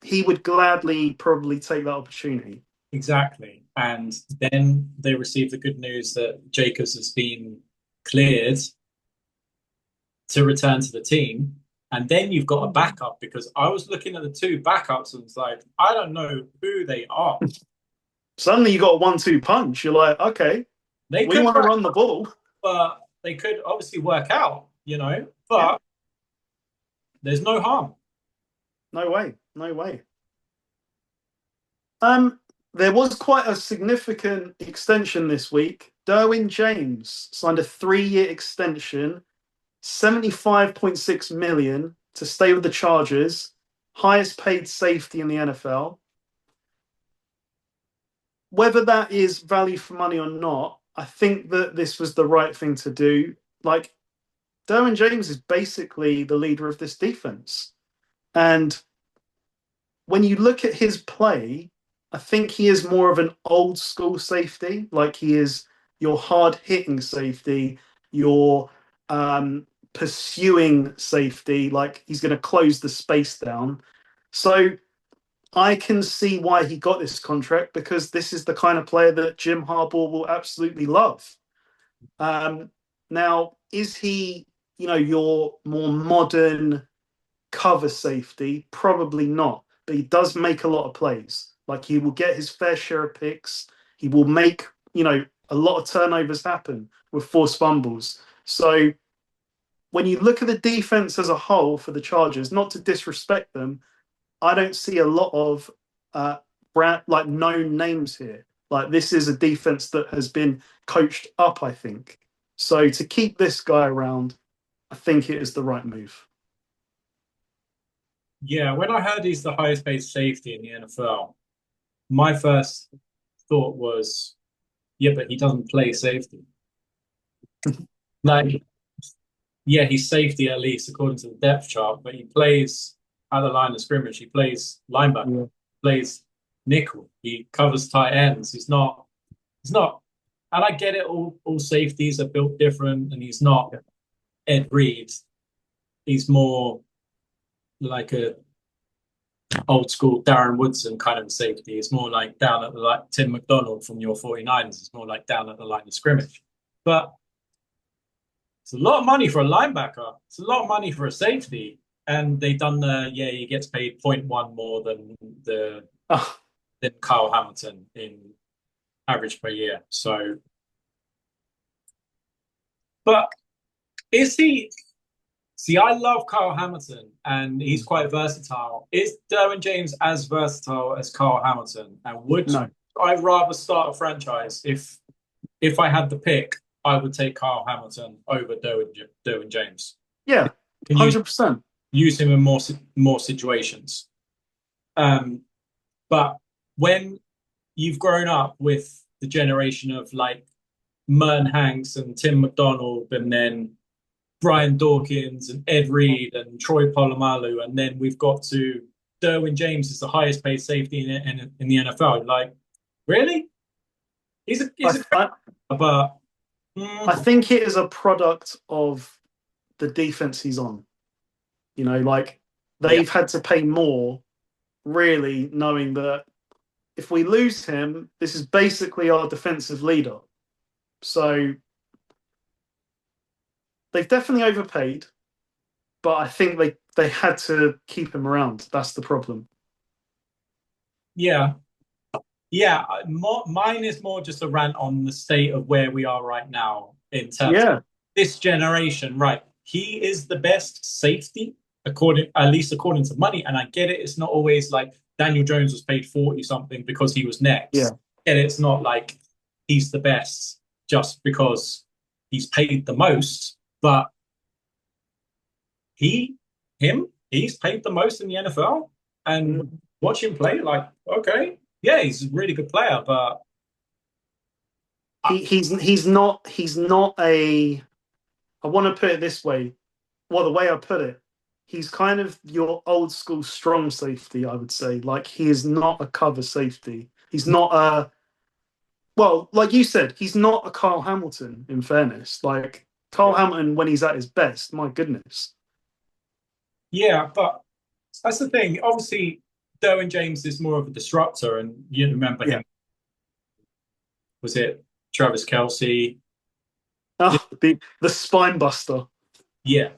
He would gladly probably take that opportunity. Exactly. And then they received the good news that Jacobs has been cleared to return to the team. And then you've got a backup because I was looking at the two backups and was like, I don't know who they are. Suddenly you got a 1-2 punch. You're like, okay, They we could want to work, run the ball. but they could obviously work out, but Yeah. there's no harm. No way. No way. There was quite a significant extension this week. Derwin James signed a 3-year extension, 75.6 million to stay with the Chargers, highest paid safety in the NFL. Whether that is value for money or not, I think that this was the right thing to do. Like, Derwin James is basically the leader of this defense. And when you look at his play, I think he is more of an old school safety. Like he is your hard hitting safety, your pursuing safety. Like he's going to close the space down. So I can see why he got this contract because this is the kind of player that Jim Harbaugh will absolutely love. Um, Now, is he, your more modern cover safety? Probably not, but he does make a lot of plays. Like he will get his fair share of picks. He will make, a lot of turnovers happen with forced fumbles. So when you look at the defense as a whole for the Chargers, not to disrespect them, I don't see a lot of known names here. Like this is a defense that has been coached up, I think. So to keep this guy around, I think it is the right move. Yeah, when I heard he's the highest paid safety in the NFL, my first thought was, yeah, but he doesn't play safety. Like, yeah, he's safety at least according to the depth chart, but he plays at the line of scrimmage. He plays linebacker, plays nickel. He covers tight ends. He's not, and I get it. All safeties are built different, and he's not Ed Reed. He's more like a old school Darren Woodson kind of safety. It's more like down at the like Tim McDonald from your 49ers. It's more like down at the line of scrimmage. But it's a lot of money for a linebacker. It's a lot of money for a safety. And they done he gets paid 0.1 more than than Kyle Hamilton in average per year. So, but is he? See, I love Kyle Hamilton, and he's quite versatile. Is Derwin James as versatile as Kyle Hamilton? And would I rather start a franchise if I had the pick? I would take Kyle Hamilton over Derwin James. Yeah, 100%. Use him in more situations. But when you've grown up with the generation of like Merton Hanks and Tim McDonald, and then Brian Dawkins and Ed Reed and Troy Polamalu, and then we've got to Derwin James is the highest paid safety in the NFL. Like, really? But I think it is a product of the defense he's on. Like they've had to pay more, really, knowing that if we lose him, this is basically our defensive leader. So they've definitely overpaid, but I think they had to keep him around. That's the problem. Yeah. Mine is more just a rant on the state of where we are right now in terms of this generation. Right, he is the best safety at least according to money. And I get it. It's not always like Daniel Jones was paid 40 something because he was next. Yeah, and it's not like he's the best just because he's paid the most. But he's paid the most in the NFL, and watch him play. Like, okay, yeah, he's a really good player, but he's not a. I want to put it this way. Well, the way I put it, he's kind of your old school strong safety. I would say, like, he is not a cover safety. He's not a. Well, like you said, he's not a Kyle Hamilton. In fairness, like Kyle Hamilton when he's at his best, my goodness. Yeah, but that's the thing. Obviously, Derwin James is more of a disruptor, and you remember him. Was it Travis Kelce? Oh, the spine buster. Yeah,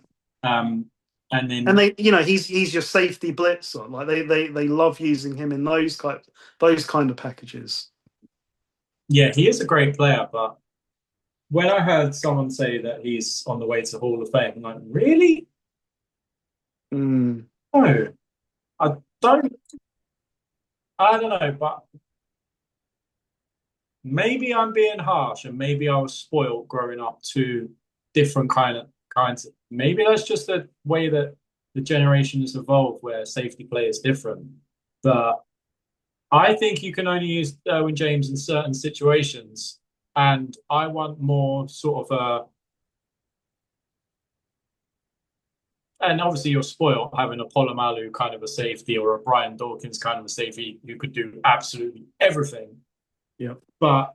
and they, he's your safety blitzer. Like they love using him in those kind of packages. Yeah, he is a great player, but when I heard someone say that he's on the way to Hall of Fame, I'm like, really? No, I don't know, but maybe I'm being harsh, and maybe I was spoiled growing up to different kinds of. Maybe that's just the way that the generation has evolved, where safety play is different. But I think you can only use Derwin James in certain situations, and I want more sort of and obviously you're spoiled having a Polamalu kind of a safety or a Brian Dawkins kind of a safety who could do absolutely everything. Yeah. But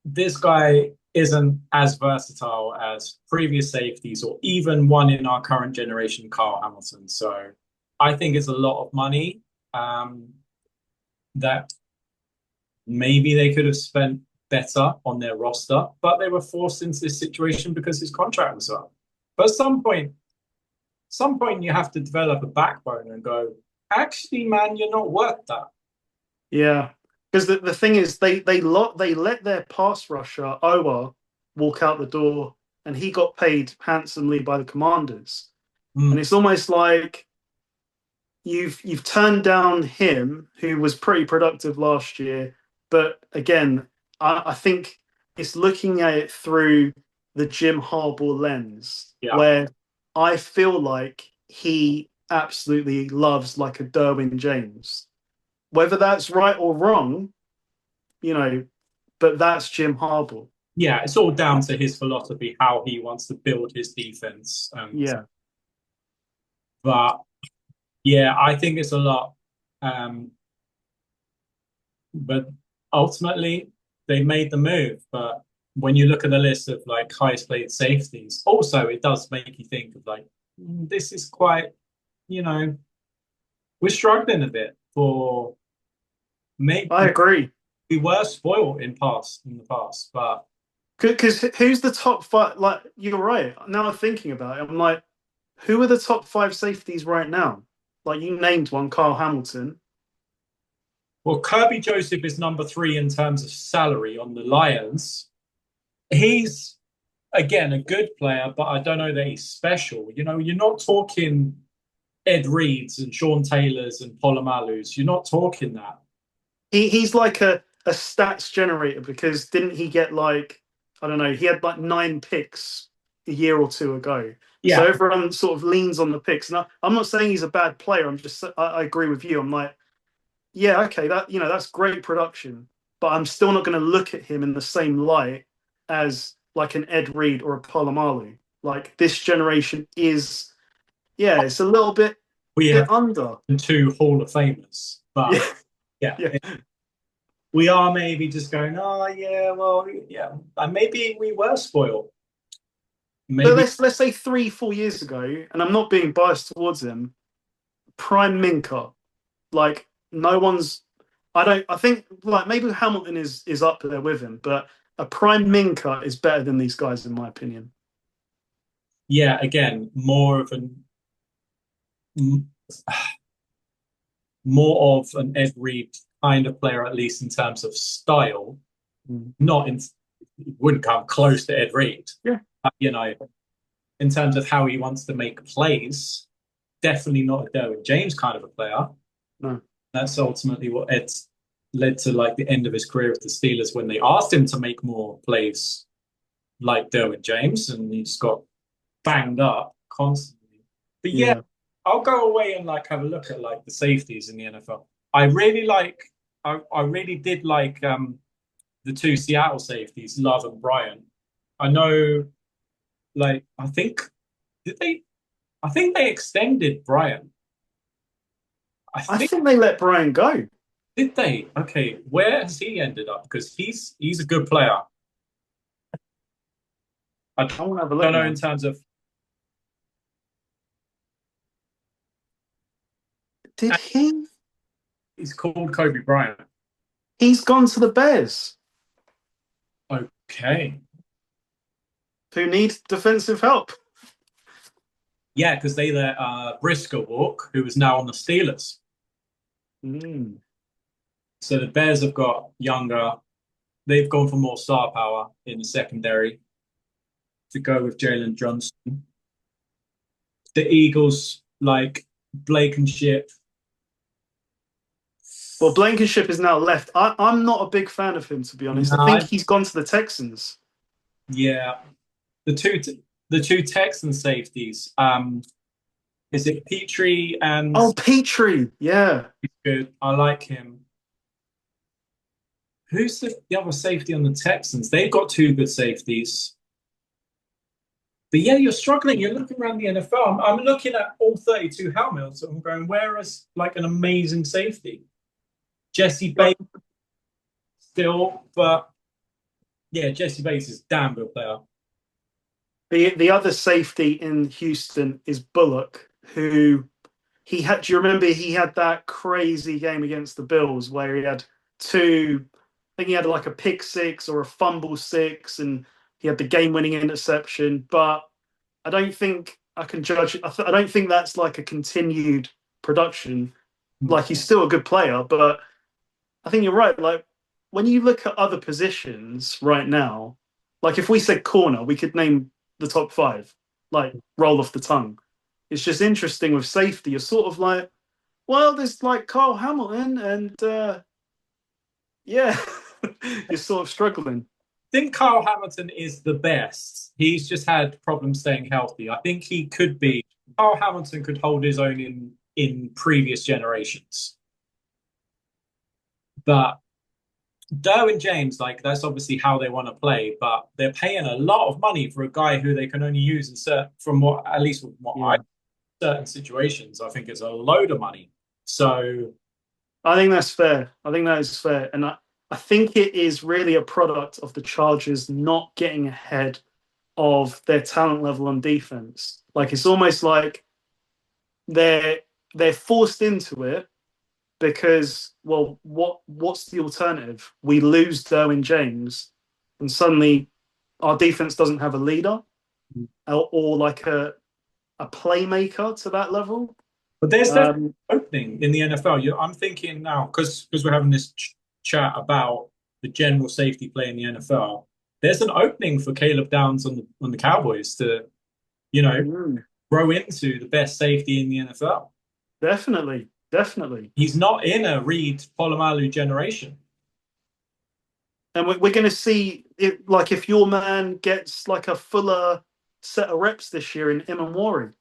this guy isn't as versatile as previous safeties or even one in our current generation, Kyle Hamilton. So I think it's a lot of money. that maybe they could have spent better on their roster, but they were forced into this situation because his contract was up. But at some point you have to develop a backbone and go, actually, man, you're not worth that. Yeah, because the thing is, they let their pass rusher Owa walk out the door, and he got paid handsomely by the Commanders. And it's almost like you've turned down him, who was pretty productive last year. But again, I think it's looking at it through the Jim Harbaugh lens, where I feel like he absolutely loves like a Derwin James. Whether that's right or wrong, but that's Jim Harbaugh. Yeah, it's all down to his philosophy, how he wants to build his defense. But yeah, I think it's a lot. But ultimately, they made the move. But when you look at the list of like highest paid safeties, also it does make you think of like, this is quite, we're struggling a bit for maybe. I agree. We were spoiled in the past, but because who's the top five? Like, you're right. Now I'm thinking about it, I'm like, who are the top five safeties right now? Like, you named one, Kyle Hamilton. Well, Kirby Joseph is number 3 in terms of salary on the Lions. He's, again, a good player, but I don't know that he's special. You're not talking Ed Reeds and Sean Taylors and Polomalus. You're not talking that. He's like a stats generator, because didn't he get like, I don't know, he had like 9 picks a year or two ago. Yeah. So everyone sort of leans on the picks. And I'm not saying he's a bad player. I agree with you. I'm like, yeah, okay, that's great production, but I'm still not going to look at him in the same light as like an Ed Reed or a Polomalu. Like, this generation is, it's a little bit, under. 2 Hall of Famers, but yeah. We are maybe just going, and maybe we were spoiled. Maybe. But let's say 3-4 years ago, and I'm not being biased towards him, prime Minka, like, no one's. I think like maybe Hamilton is up there with him, but a prime Minka is better than these guys in my opinion. Yeah, again, more of an Ed Reed kind of player, at least in terms of style. Wouldn't come close to Ed Reed. Yeah, in terms of how he wants to make plays, definitely not a Derwin James kind of a player. No. That's ultimately what Ed's led to, like, the end of his career with the Steelers, when they asked him to make more plays like Derwin James, and he just got banged up constantly. But yeah, I'll go away and like have a look at like the safeties in the NFL. I really did like the 2 Seattle safeties, Love and Bryant. I know, like, I think they extended Bryant. I think they let Brian go. Did they? Okay, where has he ended up? Because he's a good player. I don't know in terms of. Did he? He's called Kobe Bryant. He's gone to the Bears. Okay. Who need defensive help? Yeah, because they let Briscoe walk, who is now on the Steelers. So the Bears have got younger. They've gone for more star power in the secondary to go with Jalen Johnson. The Eagles, like Blankenship. Well, Blankenship is now left. I'm not a big fan of him, to be honest. I think he's gone to the Texans. Yeah. The two Texan safeties. Is it Petrie and... Oh, Petrie. Yeah. He's good. I like him. Who's the other safety on the Texans? They've got 2 good safeties. But yeah, you're struggling. You're looking around the NFL. I'm looking at all 32 helmets, and I'm going, where is like an amazing safety? Jesse Bates still, but yeah, Jesse Bates is a damn good player. The other safety in Houston is Bullock, who he had. Do you remember he had that crazy game against the Bills where he had two? I think he had like a pick six or a fumble six, and he had the game-winning interception. But I don't think I can judge. I don't think that's like a continued production. Like he's still a good player, but I think you're right. Like when you look at other positions right now, like if we said corner, we could name the top five, like roll off the tongue. It's just interesting with safety. You're sort of like, well, there's like Carl Hamilton, and yeah, you're sort of struggling. I think Kyle Hamilton is the best. He's just had problems staying healthy. I think he could be. Kyle Hamilton could hold his own in previous generations. But Derwin James, like that's obviously how they want to play, but they're paying a lot of money for a guy who they can only use in certain, from what at least what I certain situations. I think it's a load of money. So I think that's fair. I think that is fair, and I think it is really a product of the Chargers not getting ahead of their talent level on defense. Like it's almost like they're forced into it because, well, what's the alternative? We lose Derwin James, and suddenly our defense doesn't have a leader or like a playmaker to that level. but there's definitely an opening in the NFL. I'm thinking now because we're having this chat about the general safety play in the NFL. There's an opening for Caleb Downs on the Cowboys to, grow into the best safety in the NFL. Definitely. He's not in a Reed Polamalu generation. And we're going to see it, like if your man gets like a fuller set of reps this year in Imamwari.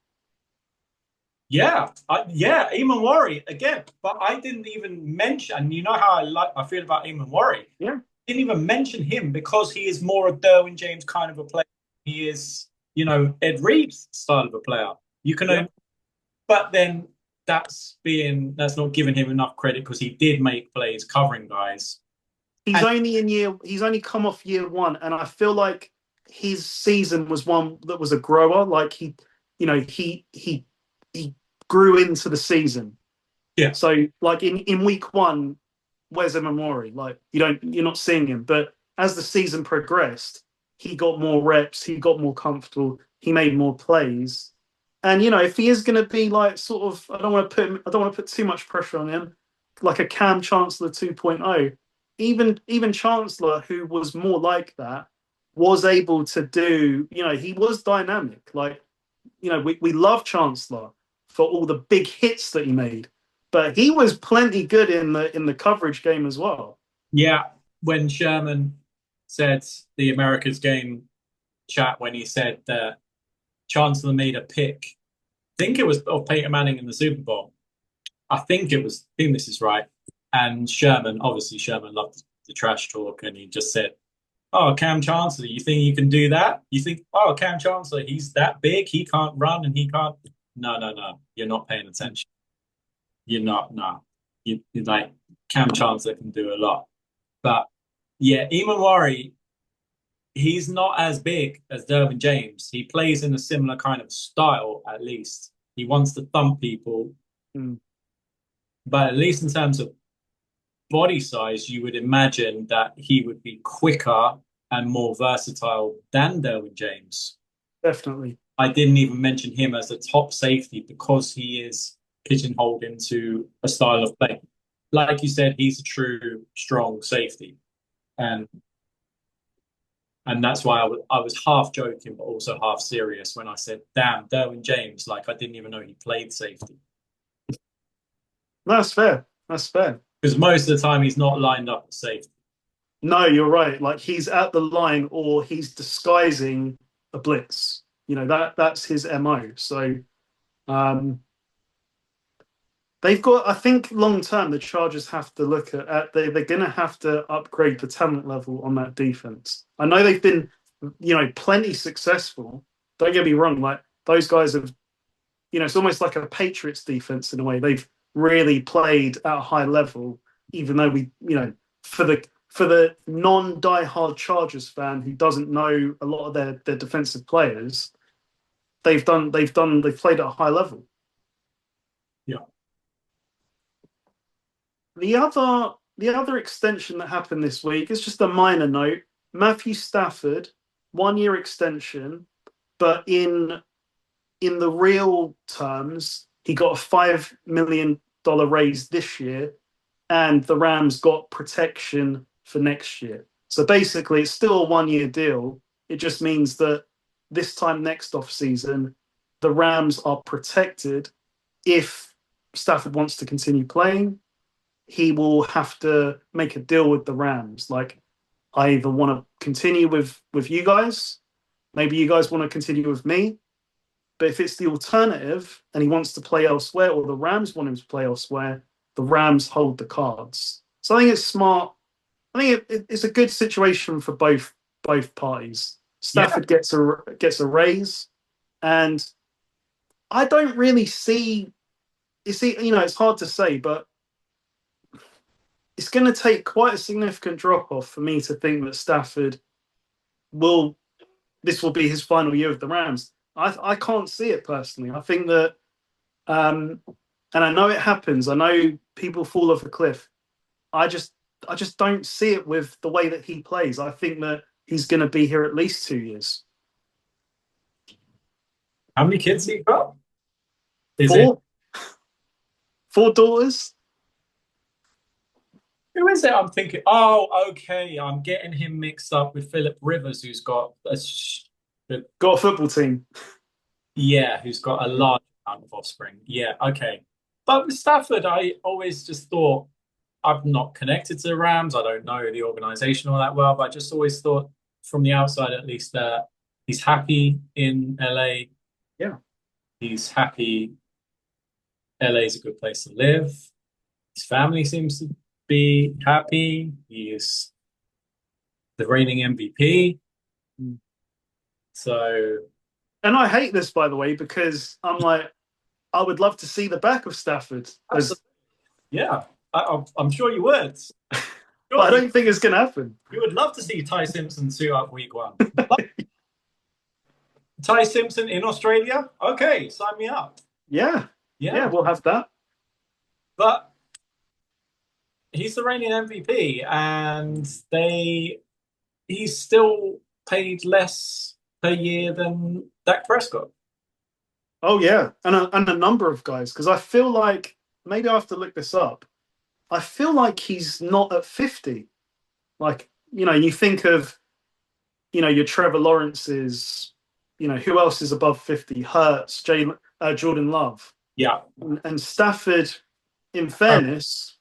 Yeah, Imamwari again. But I didn't even mention, and you know how I feel about Imamwari. Yeah, didn't even mention him because he is more a Derwin James kind of a player. He is, Ed Reed's style of a player. But then that's not giving him enough credit because he did make plays covering guys. He's only come off year one, and I feel like his season was one that was a grower. Like he grew into the season. Yeah. So like in week one, where's Imamori? Like you're not seeing him. But as the season progressed, he got more reps, he got more comfortable, he made more plays. And if he is going to be like sort of, I don't want to put too much pressure on him, like a Cam Chancellor 2.0. Even Chancellor, who was more like that, was able to do. He was dynamic. Like, we love Chancellor for all the big hits that he made, but he was plenty good in the coverage game as well. Yeah, when Sherman said the America's Game chat, when he said that Chancellor made a pick, I think it was of Peyton Manning in the Super Bowl. I think this is right. And Sherman loved the trash talk, and he just said, "Oh, Cam Chancellor, you think you can do that? You think, oh, Cam Chancellor, he's that big, he can't run and he can't." No. You're not paying attention. You're not. No. You're like, Cam Chancellor can do a lot. But yeah, Imamwari, he's not as big as Derwin James. He plays in a similar kind of style, at least. He wants to thump people. But at least in terms of body size, you would imagine that he would be quicker and more versatile than Derwin James. Definitely. I didn't even mention him as a top safety because he is pigeonholed into a style of play. Like you said, he's a true, strong safety. And that's why I was half joking, but also half serious when I said, damn, Derwin James, like I didn't even know he played safety. That's fair. Because most of the time he's not lined up at safety. No, you're right. Like he's at the line or he's disguising a blitz. That's his MO. So they've got, I think long term, the Chargers have to look at they're going to have to upgrade the talent level on that defense. I know they've been, plenty successful. Don't get me wrong. Like those guys have, it's almost like a Patriots defense in a way. They've really played at a high level, even though we, for the non-diehard Chargers fan who doesn't know a lot of their defensive players, they've played at a high level. Yeah. the other extension that happened this week is just a minor note. Matthew Stafford, 1 year extension, but in the real terms, he got a $5 million raise this year, and the Rams got protection for next year. So basically, it's still a 1 year deal. It just means that this time next off season, the Rams are protected. If Stafford wants to continue playing, he will have to make a deal with the Rams. Like, I either want to continue with you guys, maybe you guys want to continue with me. But if it's the alternative and he wants to play elsewhere, or the Rams want him to play elsewhere, the Rams hold the cards. So I think it's smart. I think it's a good situation for both parties. Stafford gets a raise, and I don't really see. It's hard to say, but it's going to take quite a significant drop off for me to think that Stafford this will be his final year of the Rams. I can't see it personally. I think that, and I know it happens. I know people fall off a cliff. I just don't see it with the way that he plays. I think that he's going to be here at least 2 years. How many kids have you got? Four daughters. Who is it? I'm thinking. Oh, okay. I'm getting him mixed up with Philip Rivers, who's got a football team. Yeah, who's got a large amount of offspring. Yeah, okay. But with Stafford, I always just thought, I'm not connected to the Rams. I don't know the organization all that well, but I just always thought, from the outside at least, that he's happy in LA. Yeah. He's happy. LA is a good place to live. His family seems to be happy. He is the reigning MVP. So, and I hate this, by the way, because I'm like, I would love to see the back of Stafford. Yeah, I'm sure you would. But I don't think it's going to happen. You would love to see Ty Simpson suit up week 1. Ty Simpson in Australia? Okay, sign me up. Yeah, we'll have that. But he's the reigning MVP, and he's still paid less per year than Dak Prescott. Oh yeah, and a number of guys, because I feel like, maybe I have to look this up, I feel like he's not at 50. Like, you think of, your Trevor Lawrence's, who else is above 50? Hurts, Jordan Love. Yeah. And Stafford, in fairness,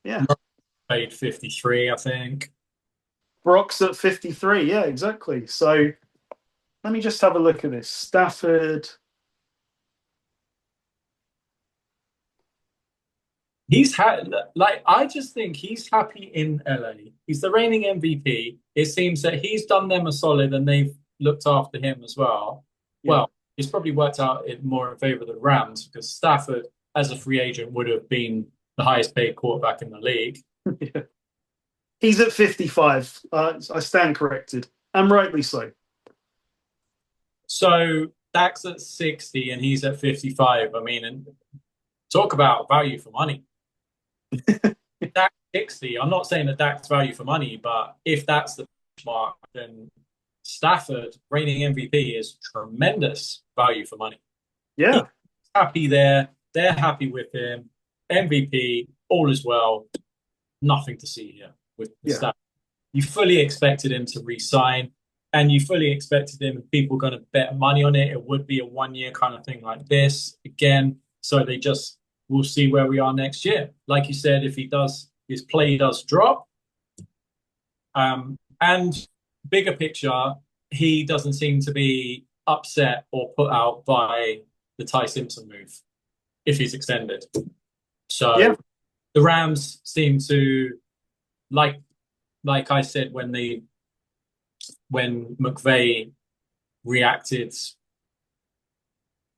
paid 53, I think. Brock's at 53. Yeah, exactly. So let me just have a look at this. Stafford. I just think he's happy in LA. He's the reigning MVP. It seems that he's done them a solid, and they've looked after him as well. Yeah. Well, it's probably worked out more in favor of the Rams, because Stafford, as a free agent, would have been the highest paid quarterback in the league. Yeah. He's at 55. I stand corrected, and rightly so. So Dak's at 60 and he's at 55. I mean, and talk about value for money. Dak's 60. I'm not saying that Dak's value for money, but if that's the benchmark, then Stafford, reigning MVP, is tremendous value for money. Yeah. He's happy there. They're happy with him. MVP, all is well. Nothing to see here with the Stafford. You fully expected him to re-sign, and you fully expected him, if people were going to bet money on it, it would be a 1 year kind of thing like this again. So we'll see where we are next year. Like you said, if his play does drop, and bigger picture, he doesn't seem to be upset or put out by the Ty Simpson move if he's extended. So the Rams seem to, like I said, when McVay reacted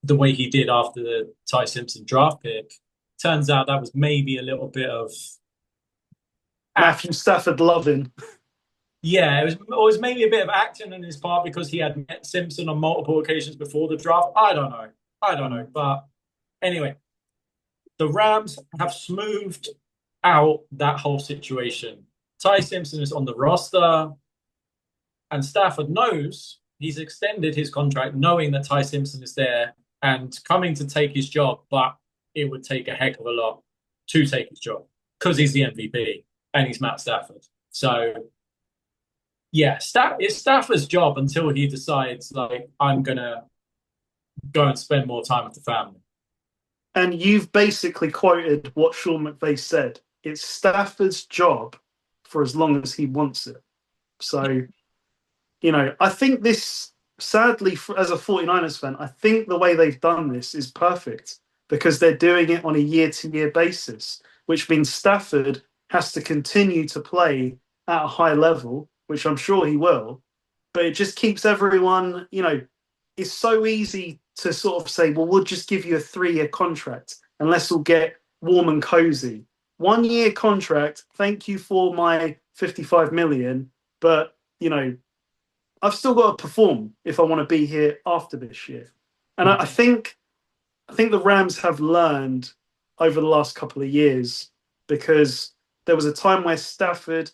the way he did after the Ty Simpson draft pick, turns out that was maybe a little bit of Matthew Stafford loving. Yeah, it was maybe a bit of acting on his part, because he had met Simpson on multiple occasions before the draft. I don't know. But anyway, the Rams have smoothed out that whole situation. Ty Simpson is on the roster, and Stafford knows he's extended his contract, knowing that Ty Simpson is there and coming to take his job, but it would take a heck of a lot to take his job because he's the MVP and he's Matt Stafford. So yeah, it's Stafford's job until he decides like I'm gonna go and spend more time with the family. And you've basically quoted what Sean McVay said. It's Stafford's job for as long as he wants it. So, I think this, sadly, as a 49ers fan, I think the way they've done this is perfect because they're doing it on a year-to-year basis, which means Stafford has to continue to play at a high level, which I'm sure he will. But it just keeps everyone, it's so easy to sort of say, well, we'll just give you a 3-year contract and let's all get warm and cozy. 1-year contract, thank you for my 55 million, but I've still got to perform if I want to be here after this year. And I think the Rams have learned over the last couple of years because there was a time where Stafford,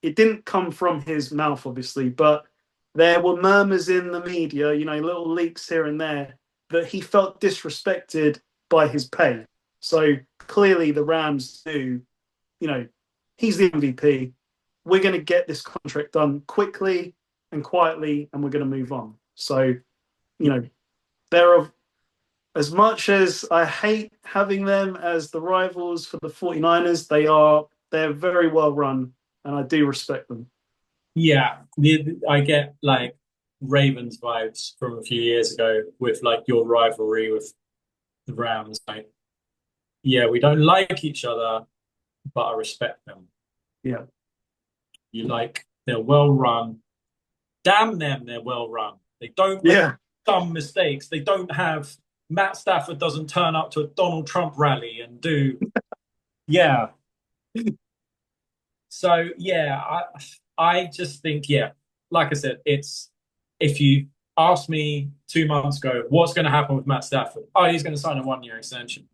it didn't come from his mouth, obviously, but there were murmurs in the media, little leaks here and there, that he felt disrespected by his pay. So clearly the Rams do, he's the MVP. We're going to get this contract done quickly and quietly, and we're going to move on. So, they're as much as I hate having them as the rivals for the 49ers, they're very well run, and I do respect them. Yeah, I get like Ravens vibes from a few years ago with like your rivalry with the Rams. Like, yeah, we don't like each other, but I respect them. Yeah. They're well run. Damn them, they're well run. They don't make dumb mistakes. They don't have Matt Stafford doesn't turn up to a Donald Trump rally and do yeah. So yeah, I just think like I said, it's if you asked me 2 months ago what's going to happen with Matt Stafford, he's going to sign a 1-year extension.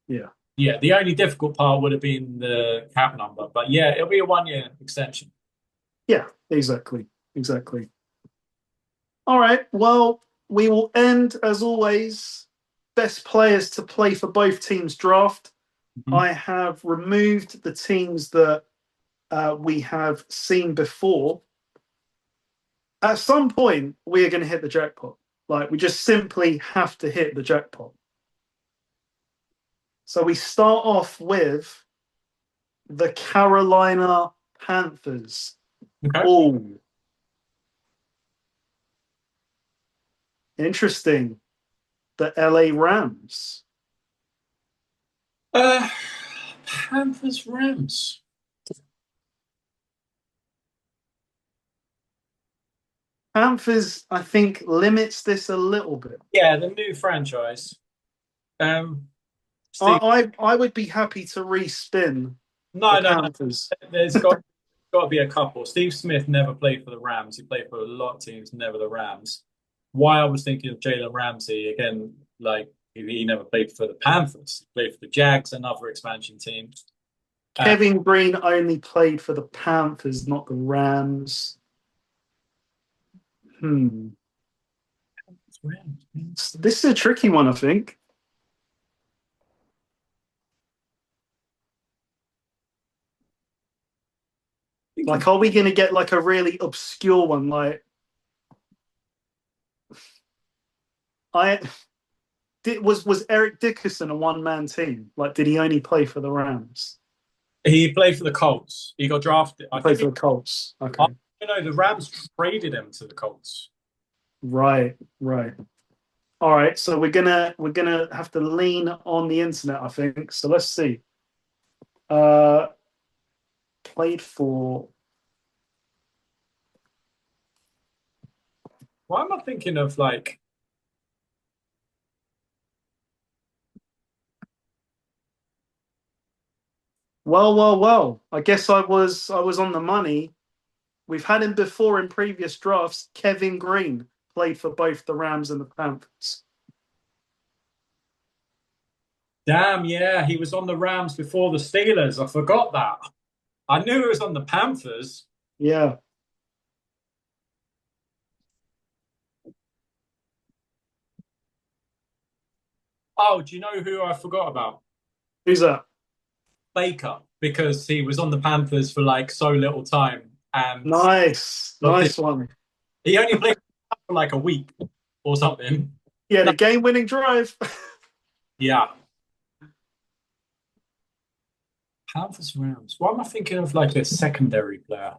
Yeah. The only difficult part would have been the cap number, but yeah, it'll be a 1-year extension. Yeah, exactly. All right. Well, we will end as always. Best players to play for both teams draft. Mm-hmm. I have removed the teams that we have seen before. At some point, we are going to hit the jackpot. Like, we just simply have to hit the jackpot. So we start off with the Carolina Panthers. Okay. Oh, interesting. The LA Rams. Panthers Rams. Panthers, I think, limits this a little bit. Yeah, the new franchise. I would be happy to respin the Panthers. No. There's got to be a couple. Steve Smith never played for the Rams. He played for a lot of teams, never the Rams. Why I was thinking of Jalen Ramsey again, like he never played for the Panthers. He played for the Jags, another expansion team. Kevin Green only played for the Panthers, not the Rams. This is a tricky one, I think. Like, are we going to get like a really obscure one? Like, was Eric Dickerson a one-man team? Like, did he only play for the Rams? He played for the Colts. He got drafted. He played for the Colts. Okay. The Rams traded him to the Colts. Right. All right, so we're gonna have to lean on the internet, I think. So let's see. Played for. Why am I thinking of like? Well. I guess I was on the money. We've had him before in previous drafts. Kevin Green played for both the Rams and the Panthers. Damn, yeah, he was on the Rams before the Steelers. I forgot that. I knew he was on the Panthers. Yeah. Oh, do you know who I forgot about? Who's that? Baker, because he was on the Panthers for like so little time, and Nice. Nice one. he only played for like a week or something. Yeah, the game-winning drive. Yeah. Panthers Rams. Why am I thinking of like a secondary player?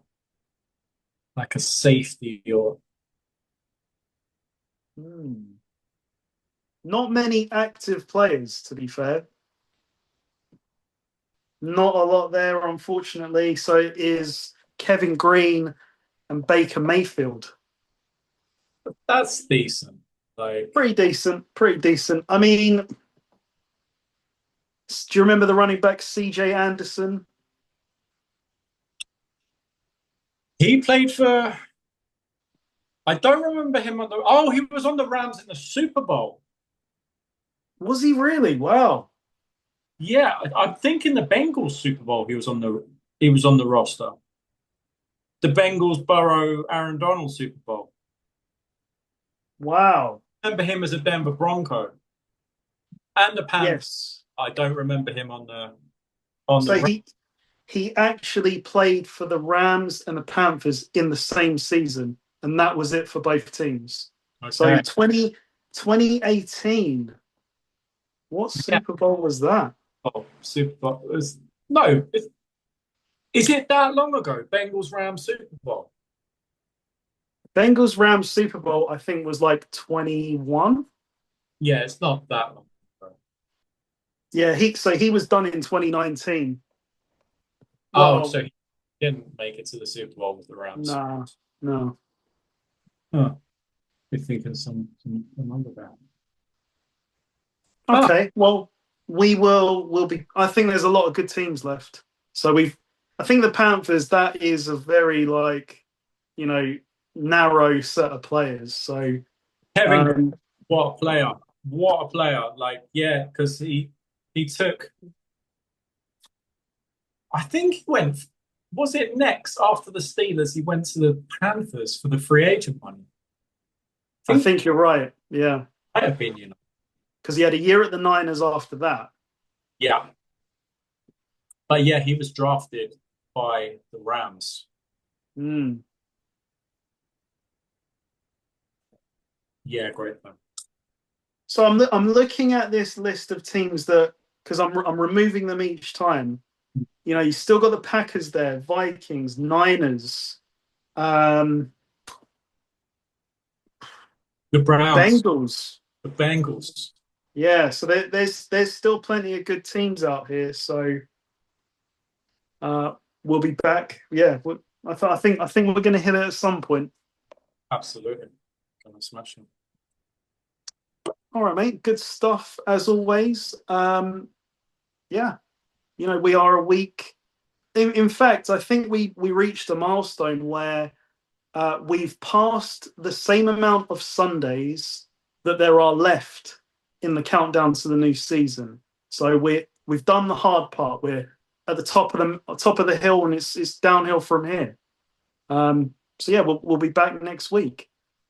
Like a safety or Hmm. Not many active players, to be fair. Not a lot there, unfortunately. So it is Kevin Green and Baker Mayfield. that's decent. Like Pretty decent. Pretty decent. I mean, do you remember the running back CJ Anderson? he played for I don't remember him on the he was on the Rams in the Super Bowl. Was he really? Wow. Yeah, I'm thinking the Bengals Super Bowl he was on the roster. The Bengals Burrow Aaron Donald Super Bowl. Wow. I remember him as a Denver Bronco. And the Panthers. Yes. I don't remember him on So the he actually played for the Rams and the Panthers in the same season, and that was it for both teams. So Okay. 2018. What Yeah. Super Bowl was that? Super Bowl. No, is it that long ago? Bengals Rams Super Bowl. Bengals Rams Super Bowl, I think, was like 21. Yeah, it's not that long ago. Yeah, he was done in 2019. Oh, Well, so he didn't make it to the Super Bowl with the Rams. nah, no. Huh. We're thinking some other band. Okay, well, we'll be. I think there's a lot of good teams left. So I think the Panthers, that is a very like, narrow set of players. So Kevin, what a player! What a player! Like, yeah, because he took. I think he went. Was it next after the Steelers? He went to the Panthers for the free agent money. I think you're right. Yeah, My opinion. because he had a year at the Niners after that. Yeah, but yeah, he was drafted by the Rams. Mm. Yeah, great man. So I'm looking at this list of teams that, because I'm removing them each time. You still got the Packers there, Vikings, Niners, The Browns, Bengals. the Bengals. Yeah, so there's still plenty of good teams out here. So we'll be back. Yeah, I think we're going to hit it at some point. Absolutely, gonna smash him. All right, mate. Good stuff as always. Yeah, we are a week. In fact, I think we reached a milestone where we've passed the same amount of Sundays that there are left in the countdown to the new season. So we've done the hard part. We're at the top of the hill, and it's downhill from here. So yeah, we'll be back next week.